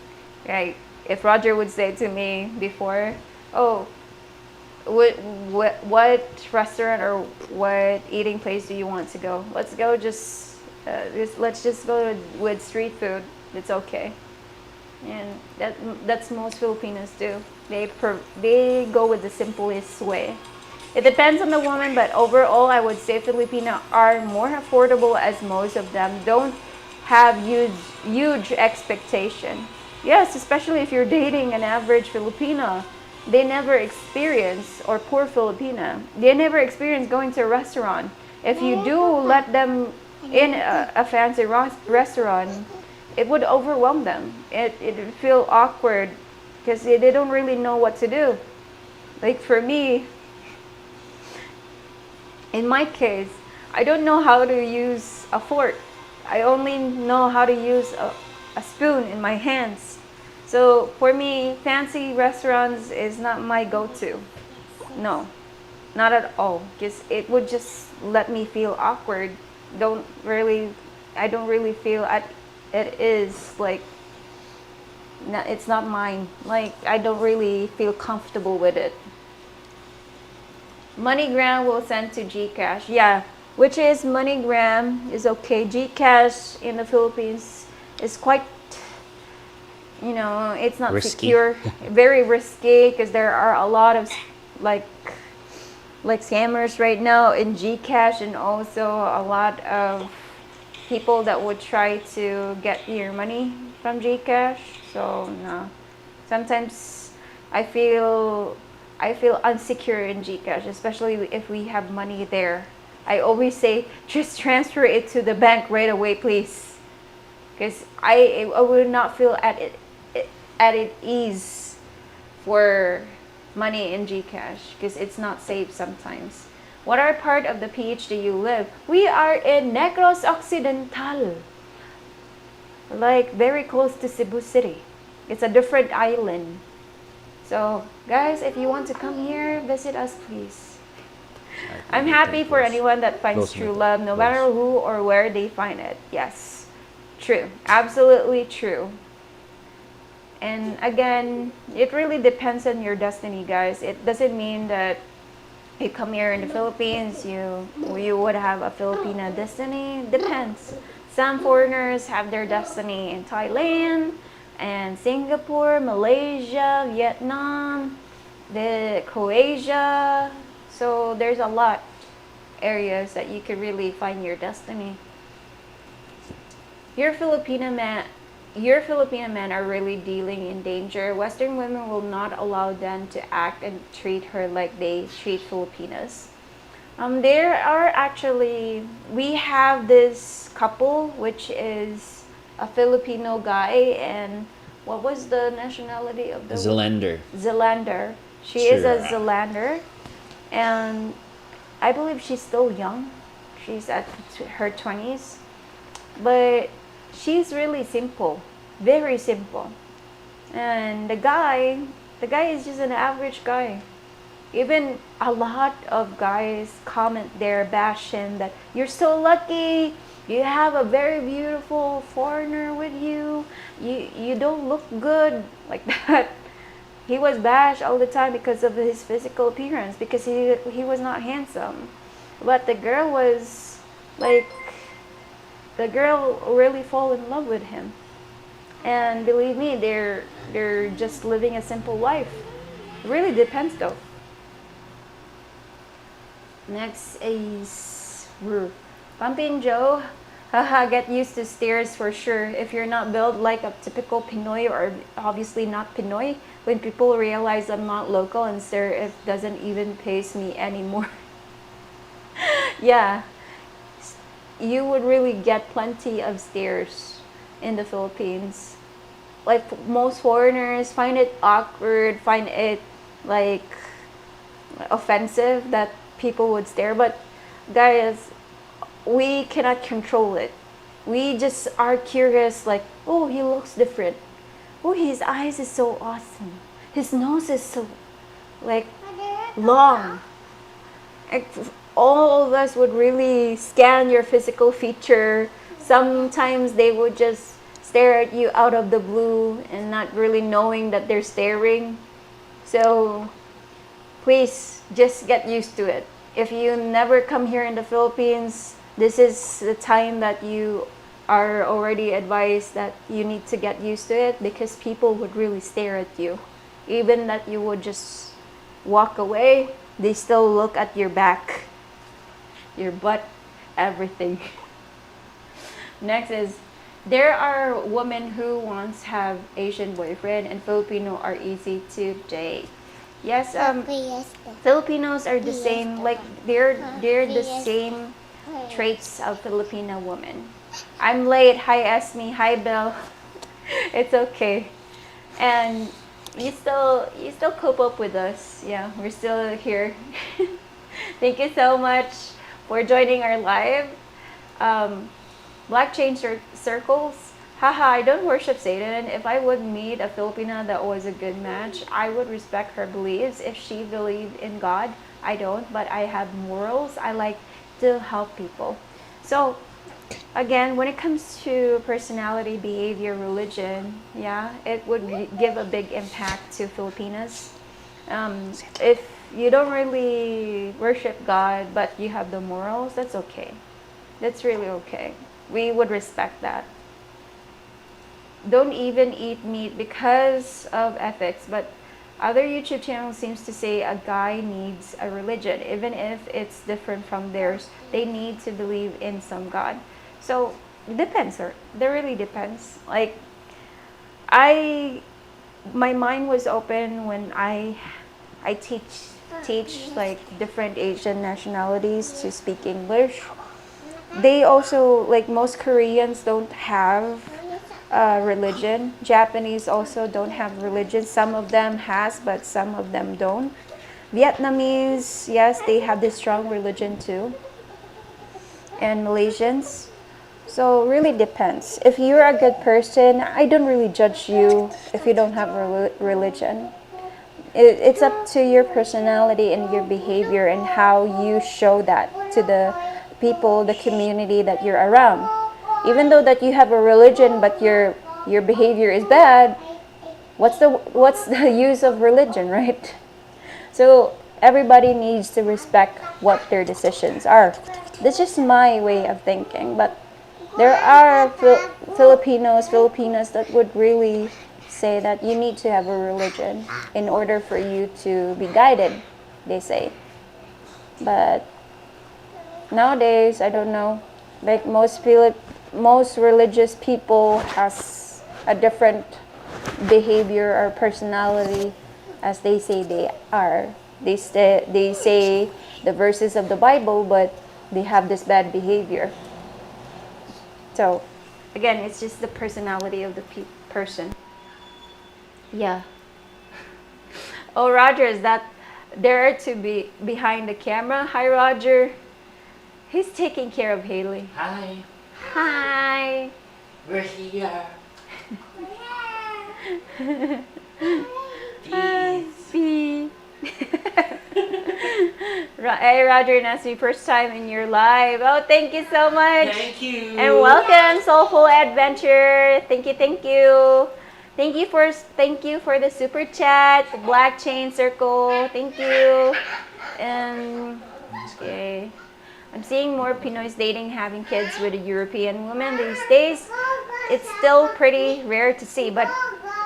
Right? If Roger would say to me before, "Oh, what restaurant or what eating place do you want to go? Let's go let's just go with street food. It's okay." And that's most Filipinos do. They go with the simplest way. It depends on the woman, but overall, I would say Filipino are more affordable, as most of them don't have huge expectation. Yes, especially if you're dating an average Filipino, they never experience, or poor Filipina, they never experience going to a restaurant. If you do let them in a fancy restaurant, it would overwhelm them. It would feel awkward because they don't really know what to do. Like for me, in my case, I don't know how to use a fork. I only know how to use a spoon in my hands. So for me, fancy restaurants is not my go-to. No, not at all. Because it would just let me feel awkward. Don't really, I don't really feel it is like, it's not mine. Like I don't really feel comfortable with it. MoneyGram will send to GCash. Yeah, which is MoneyGram is okay. GCash in the Philippines is quite, it's not Risky. secure. Very risky because there are a lot of like scammers right now in GCash, and also a lot of people that would try to get your money from GCash. So no, sometimes I feel unsecure in GCash, especially if we have money there. I always say, just transfer it to the bank right away, please, because I would not feel at ease for money in GCash because it's not safe sometimes. What are part of the PH do you live? We are in Negros Occidental, like very close to Cebu City. It's a different island. So guys, if you want to come here, visit us, please. I'm happy for anyone that finds true love, no matter who or where they find it. Yes, true, absolutely true. And again, it really depends on your destiny, guys. It doesn't mean that you come here in the Philippines, you would have a Filipina destiny. Depends. Some foreigners have their destiny in Thailand and Singapore, Malaysia, Vietnam, the Croatia. So there's a lot areas that you could really find your destiny. Your Filipino men are really dealing in danger. Western women will not allow them to act and treat her like they treat Filipinas. There are actually, we have this couple which is a Filipino guy, and what was the nationality of the Zelander. Zelander. She is a Zelander, and I believe she's still young. She's at her 20s. But she's really simple, very simple. And the guy is just an average guy. Even a lot of guys comment there, bash him that you're so lucky. You have a very beautiful foreigner with you. You don't look good like that. He was bashed all the time because of his physical appearance, because he was not handsome. But like the girl really fall in love with him. And believe me, they're just living a simple life. It really depends though. Next is Pumping Joe. Haha, get used to stairs for sure. If you're not built like a typical Pinoy, or obviously not Pinoy, when people realize I'm not local and stare, it doesn't even pace me anymore. Yeah, you would really get plenty of stares in the Philippines. Like most foreigners find it awkward, find it like offensive that people would stare, but guys, we cannot control it. We just are curious, like, oh, he looks different. Oh, his eyes is so awesome. His nose is so like long. Like, all of us would really scan your physical feature. Sometimes they would just stare at you out of the blue and not really knowing that they're staring. So please just get used to it. If you never come here in the Philippines, this is the time that you are already advised that you need to get used to it, because people would really stare at you. Even that you would just walk away, they still look at your back, your butt, everything. Next is, there are women who wants have Asian boyfriend and Filipino are easy to date. Yes, Filipinos are the same, like they're the same traits of Filipino women. I'm late. Hi Esme. Hi Belle. It's okay. And you still cope up with us. Yeah, we're still here. Thank you so much for joining our live. Black Chain Circles. Haha, I don't worship Satan. If I would meet a Filipina that was a good match, I would respect her beliefs. If she believed in God, I don't, but I have morals. I like to help people. So, again, when it comes to personality, behavior, religion, yeah, it would give a big impact to Filipinas. If you don't really worship God, but you have the morals, that's okay. That's really okay. We would respect that. Don't even eat meat because of ethics, but other YouTube channels seems to say a guy needs a religion, even if it's different from theirs. They need to believe in some God. So it depends, sir. That really depends. Like my mind was open when I teach like different Asian nationalities to speak English. They also, like most Koreans, don't have religion. Japanese also don't have religion. Some of them has, but some of them don't. Vietnamese, yes, they have this strong religion too. And Malaysians. So really depends. If you're a good person, I don't really judge you if you don't have religion. It's up to your personality and your behavior and how you show that to the people, the community that you're around. Even though that you have a religion but your behavior is bad, what's the use of religion, right? So everybody needs to respect what their decisions are. That's just my way of thinking, but there are Filipinas that would really say that you need to have a religion in order for you to be guided, they say. But nowadays, I don't know, like most religious people has a different behavior or personality as they say they are. They say the verses of the Bible, but they have this bad behavior. So, again, it's just the personality of the person. Yeah. Oh, Roger, is that there to be behind the camera? Hi, Roger. He's taking care of Haley. Hi. Hi. We're here. Peace. Hey, Roger and Ismi, first time in your live. Oh, thank you so much. Thank you. And welcome, Soulful Adventure. Thank you, thank you. Thank you for the super chat, the black chain circle. Thank you. And okay. I'm seeing more Pinoys dating, having kids with a European woman these days. It's still pretty rare to see, but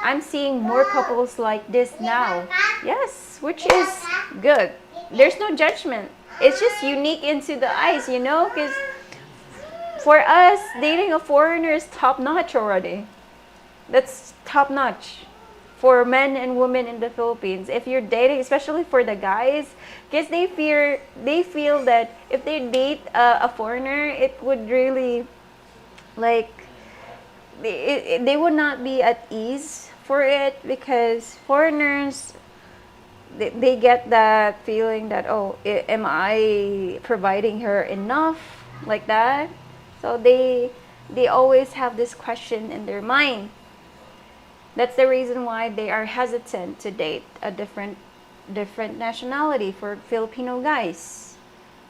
I'm seeing more couples like this now. Yes, which is good. There's no judgment. It's just unique into the eyes, because for us, dating a foreigner is top notch already. That's top notch for men and women in the Philippines. If you're dating, especially for the guys, because they feel that if they date a foreigner, it would really like they would not be at ease for it, because foreigners, they get that feeling that, oh, am I providing her enough, like that. So they always have this question in their mind. That's the reason why they are hesitant to date a different nationality for Filipino guys,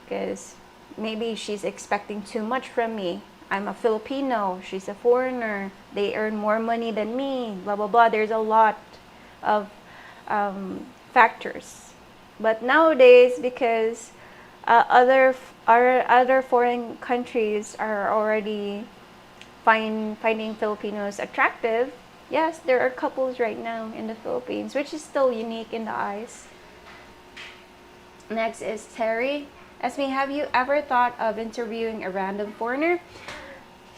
because maybe she's expecting too much from me. I'm a Filipino, she's a foreigner, they earn more money than me, blah blah blah. There's a lot of factors. But nowadays, because other foreign countries are already finding Filipinos attractive, yes, there are couples right now in the Philippines, which is still unique in the eyes. Next is Terry. Esme, have you ever thought of interviewing a random foreigner?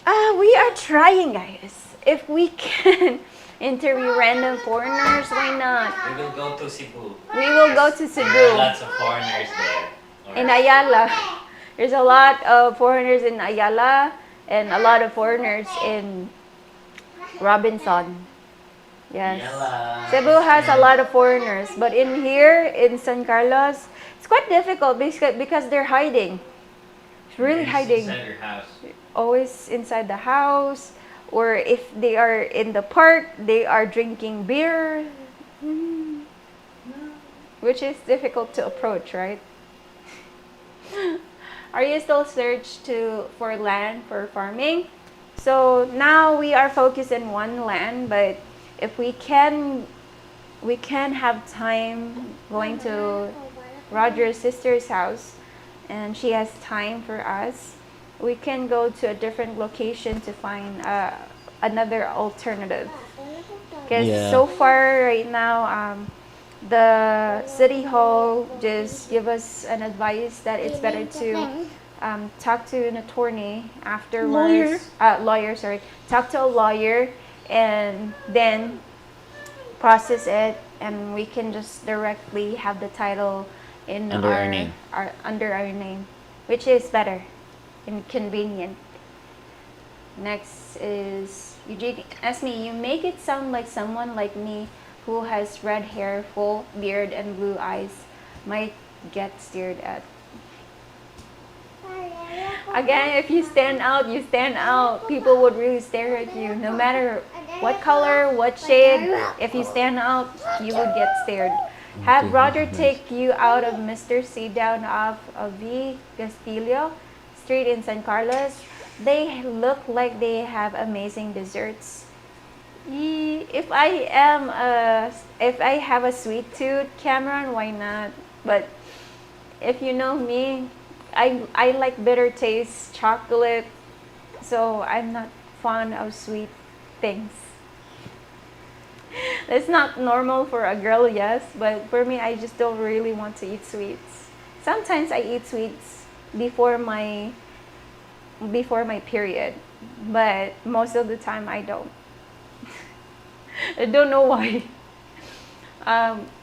We are trying, guys. If we can interview random foreigners, why not? We will go to Cebu. We will go to There are Cebu. lots of foreigners there. In Ayala. There's a lot of foreigners in Ayala and a lot of foreigners in Robinson. Yes. Ayala. Cebu has a lot of foreigners, but in here, in San Carlos, it's quite difficult because they're hiding. It's really hiding. Inside your house. Always inside the house, or if they are in the park, they are drinking beer, which is difficult to approach, right? Are you still for land for farming? So now we are focused in one land, but if we can have time going to Roger's sister's house, and she has time for us, we can go to a different location to find another alternative. Because so far right now, the city hall just give us an advice that it's better to talk to an attorney afterwards. Lawyer, sorry. Talk to a lawyer and then process it, and we can just directly have the title in under our name. Under our name, which is better and convenient. Next is Eugene. Esme, you make it sound like someone like me who has red hair, full beard, and blue eyes might get stared at. Again, if you stand out, you stand out. People would really stare at you. No matter what color, what shade, if you stand out, you would get stared. Have Roger take you out of Mr. C down off of V Castillo Street in San Carlos. They look like they have amazing desserts. If I have a sweet tooth, Cameron, why not? But if you know me, I like bitter taste, chocolate, so I'm not fond of sweet things. It's not normal for a girl, yes, but for me, I just don't really want to eat sweets. Sometimes I eat sweets before my period, but most of the time I don't. I don't know why.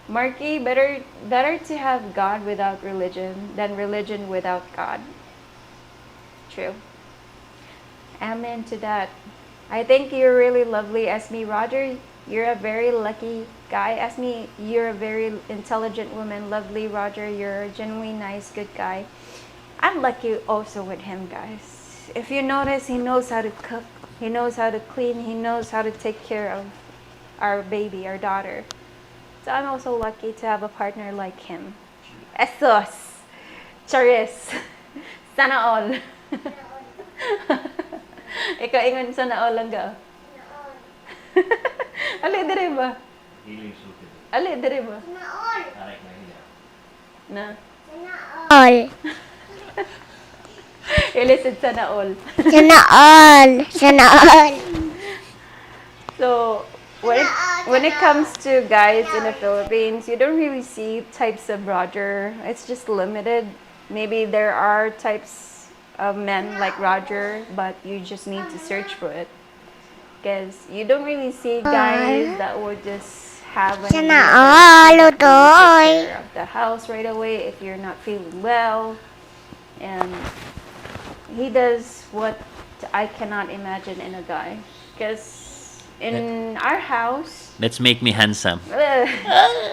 Marky, better to have God without religion than religion without God. True. Amen to that. I think you're really lovely, Esme. Roger, you're a very lucky guy. Esme, you're a very intelligent woman. Lovely, Roger, you're a genuinely nice, good guy. I'm lucky also with him, guys. If you notice, he knows how to cook, he knows how to clean, he knows how to take care of our baby, our daughter. So I'm also lucky to have a partner like him. Esos! Charis! Sana all! Ikaw ingon sana all lang ga. Ali dire ba? Ali dire ba? Na. All. Illicit sana all. Sana all. Sana all. So when it comes to guys in the Philippines, you don't really see types of Roger. It's just limited. Maybe there are types of men like Roger, but you just need to search for it. Because you don't really see guys that would just have an Sana idea all, that you take Otoy. care of the house right away if you're not feeling well. And he does what I cannot imagine in a guy. Because in our house, Let's make me handsome.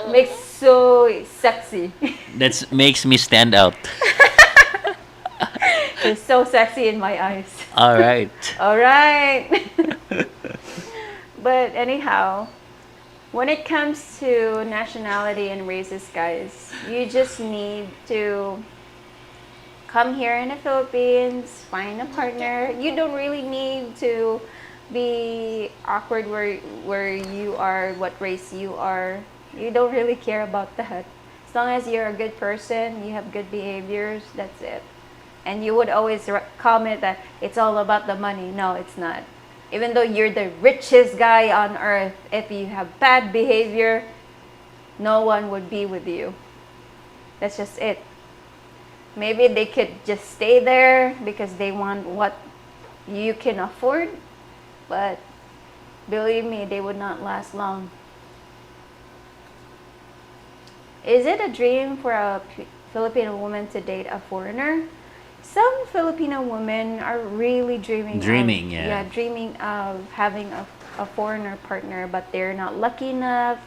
makes so sexy. That makes me stand out. He's so sexy in my eyes. All right. All right. But anyhow, when it comes to nationality and races, guys, you just need to come here in the Philippines, find a partner. You don't really need to be awkward where you are, what race you are. You don't really care about that. As long as you're a good person, you have good behaviors, that's it. And you would always comment that it's all about the money. No, it's not. Even though you're the richest guy on earth, if you have bad behavior, no one would be with you. That's just it. Maybe they could just stay there because they want what you can afford, but believe me, they would not last long. Is it a dream for a Filipino woman to date a foreigner? Some Filipino women are really dreaming of having a foreigner partner, but they're not lucky enough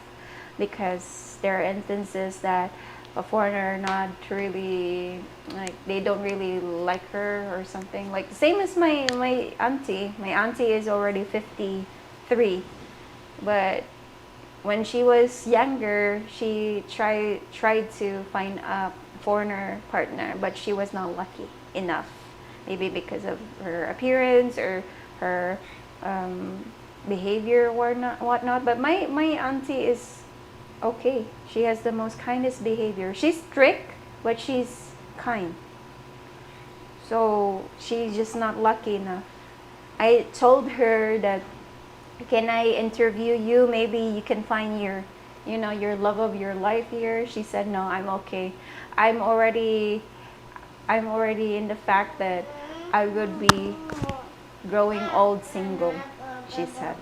because there are instances that a foreigner not really, like, they don't really like her or something. Like same as my auntie. My auntie is already 53, but when she was younger, she tried to find a foreigner partner, but she was not lucky enough. Maybe because of her appearance or her behavior or whatnot. But my auntie is okay. She has the most kindest behavior. She's strict, but she's kind. So she's just not lucky enough. I told her that, can I interview you? Maybe you can find your love of your life here. She said, no, I'm okay. I'm already in the fact that I would be growing old single, she said.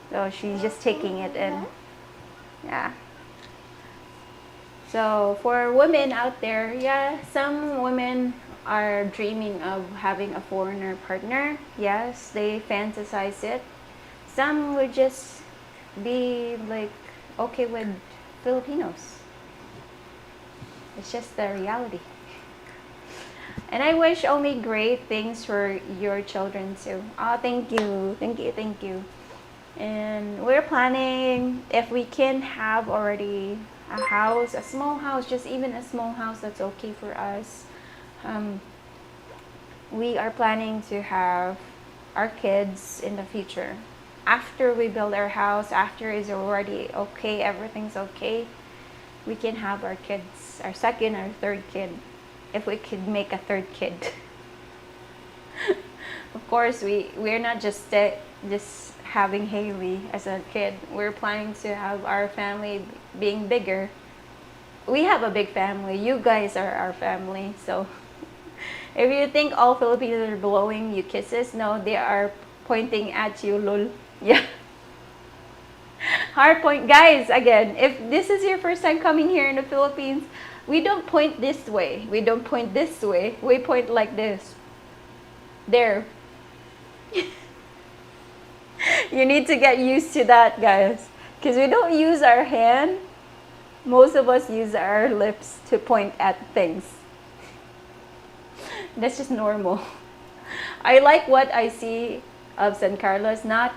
So she's just taking it in. Yeah. So for women out there, yeah, some women are dreaming of having a foreigner partner. Yes, they fantasize it. Some would just be like okay with Filipinos. It's just the reality. And I wish only great things for your children too. Oh, thank you. Thank you. Thank you. And we're planning, if we can have already a house, a small house, just even a small house, that's okay for us. We are planning to have our kids in the future. After we build our house, after it's already okay, everything's okay, we can have our kids, our second or third kid, if we could make a third kid. Of course, we're not just having Haley as a kid. We're planning to have our family being bigger. We have a big family. You guys are our family. So if you think all Filipinos are blowing you kisses, no, they are pointing at you, lol. Yeah. Hard point. Guys, again, if this is your first time coming here in the Philippines, we don't point this way. We don't point this way. We point like this. There. You need to get used to that, guys. Because we don't use our hand. Most of us use our lips to point at things. That's just normal. I like what I see of San Carlos, not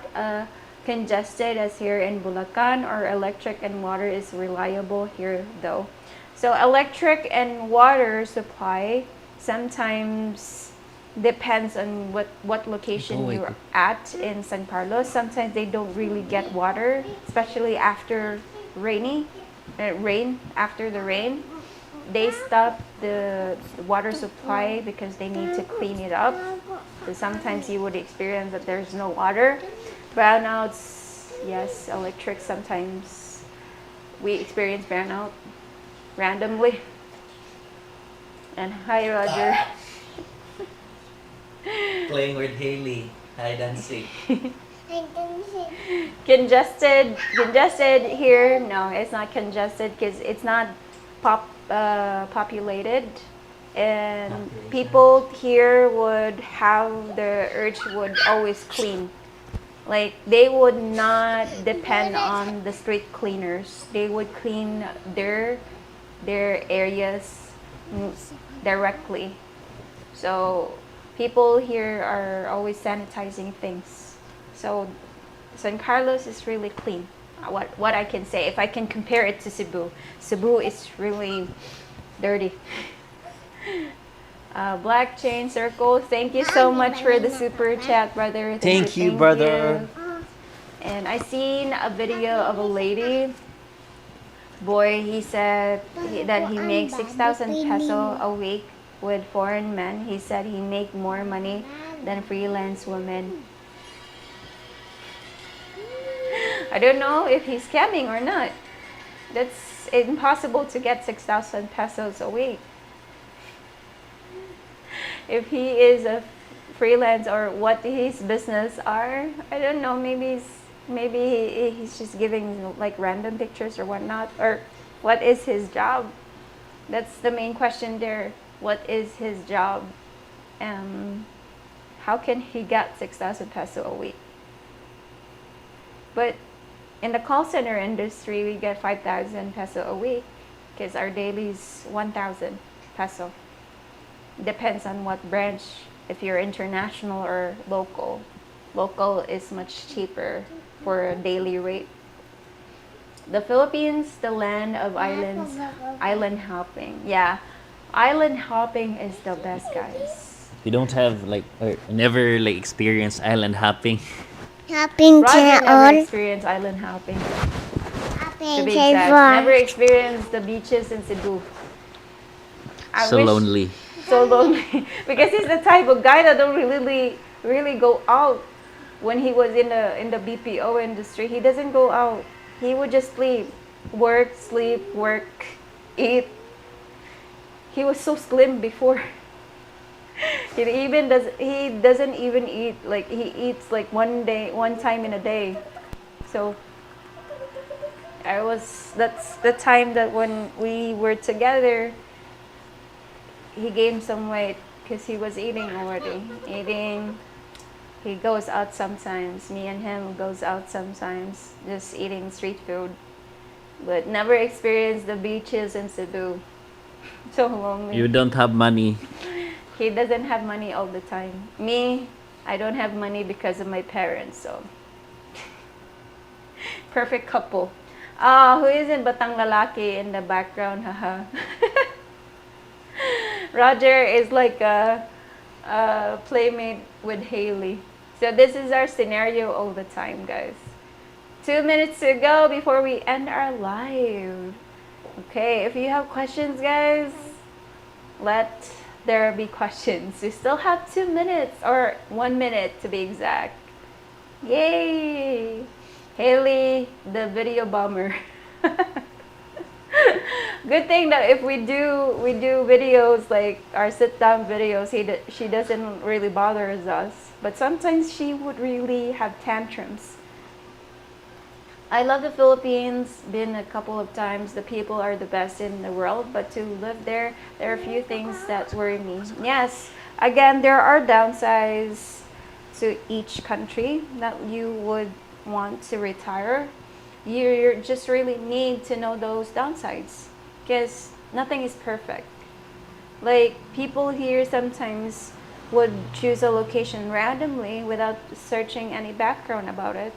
congested as here in Bulacan, or electric and water is reliable here though. So electric and water supply sometimes depends on what location you're at in San Carlos. Sometimes they don't really get water, especially after rain, after the rain. They stop the water supply because they need to clean it up. So sometimes you would experience that there's no water. Brownouts, yes, electric, sometimes we experience brownout randomly. And hi, Roger. Playing with Haley, hide and seek. Congested here. No, it's not congested because it's not populated, and people here would have the urge would always clean. Like they would not depend on the street cleaners. They would clean their areas directly. So people here are always sanitizing things. So San Carlos is really clean. What I can say, if I can compare it to Cebu, Cebu is really dirty. Black Chain Circle, thank you so much for the super chat, brother. Thank you, brother. And I seen a video of a lady. Boy, he said that he makes 6,000 peso a week with foreign men. He said he make more money than freelance women. I don't know if he's scamming or not. That's impossible to get 6,000 pesos a week. If he is a freelance or what his business are, I don't know. Maybe he's just giving like random pictures or whatnot. Or what is his job? That's the main question there. What is his job? How can he get 6,000 peso a week? But in the call center industry, we get 5,000 peso a week because our daily is 1,000 peso. Depends on what branch, if you're international or local. Local is much cheaper for a daily rate. The Philippines, the land of islands, island hopping. Yeah, island hopping is the best, guys. You don't have like, or never like experienced island hopping. Hopping Roger never on. experienced island hopping. To Hopping be exact, on. never experienced the beaches in Cebu. I So wish- lonely. So lonely because he's the type of guy that don't really go out. When he was in the BPO industry, he doesn't go out. He would just sleep, work, eat. He was so slim before. He doesn't even eat, like he eats like one time in a day. So that's the time that when we were together, he gained some weight because he was eating already. He goes out sometimes. Me and him goes out sometimes, just eating street food. But never experienced the beaches in Cebu. So lonely. You don't have money. He doesn't have money all the time. Me, I don't have money because of my parents. So perfect couple. Who is in Batang Lalaki in the background? Haha. Roger is like a playmate with Haley. So this is our scenario all the time, guys. 2 minutes to go before we end our live. Okay, if you have questions, guys, let there be questions. We still have 2 minutes, or 1 minute to be exact. Yay! Haley, the video bomber. Good thing that if we do videos like our sit down videos, she doesn't really bother us. But sometimes she would really have tantrums. I love the Philippines. Been a couple of times. The people are the best in the world. But to live there are a few things that worry me. Yes, again, there are downsides to each country that you would want to retire. You just really need to know those downsides because nothing is perfect. Like people here sometimes would choose a location randomly without searching any background about it.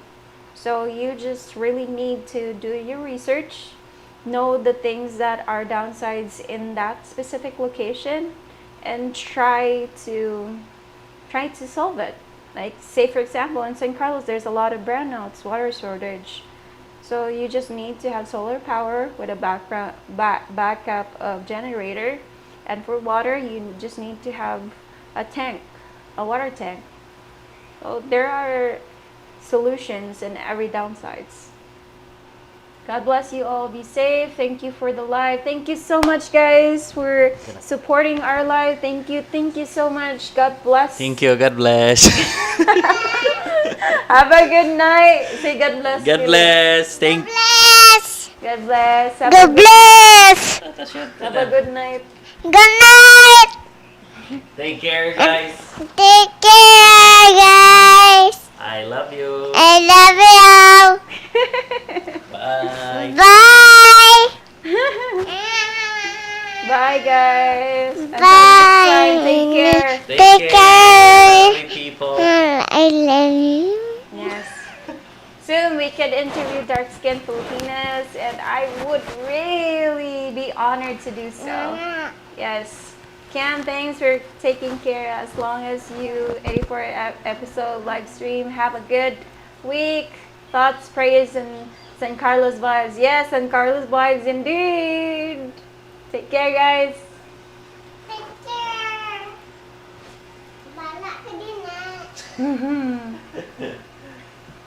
So you just really need to do your research, know the things that are downsides in that specific location, and try to solve it. Like say for example in San Carlos there's a lot of brownouts, water shortage. So you just need to have solar power with a backup of generator. And for water, you just need to have a tank, a water tank. So there are solutions in every downsides. God bless you all. Be safe. Thank you for the live. Thank you so much, guys, for supporting our live. Thank you. Thank you so much. God bless. Thank you. God bless. Have a good night. Say God bless. God bless. Thank. Bless. God bless. God bless. Have a good night. Good night. Take care, guys. Take care, guys. I love you. I love you. Bye. Bye. Bye, guys. Until Bye. next time, take care. Take care. Lovely people. I love you. Yes. Soon we could interview dark-skinned Filipinas, and I would really be honored to do so. Yes. Cam, thanks for taking care as long as you 84 episode live stream. Have a good week. Thoughts, prayers, and San Carlos vibes. Yes, San Carlos vibes indeed. Take care, guys. Take care. Bala ka din, ah.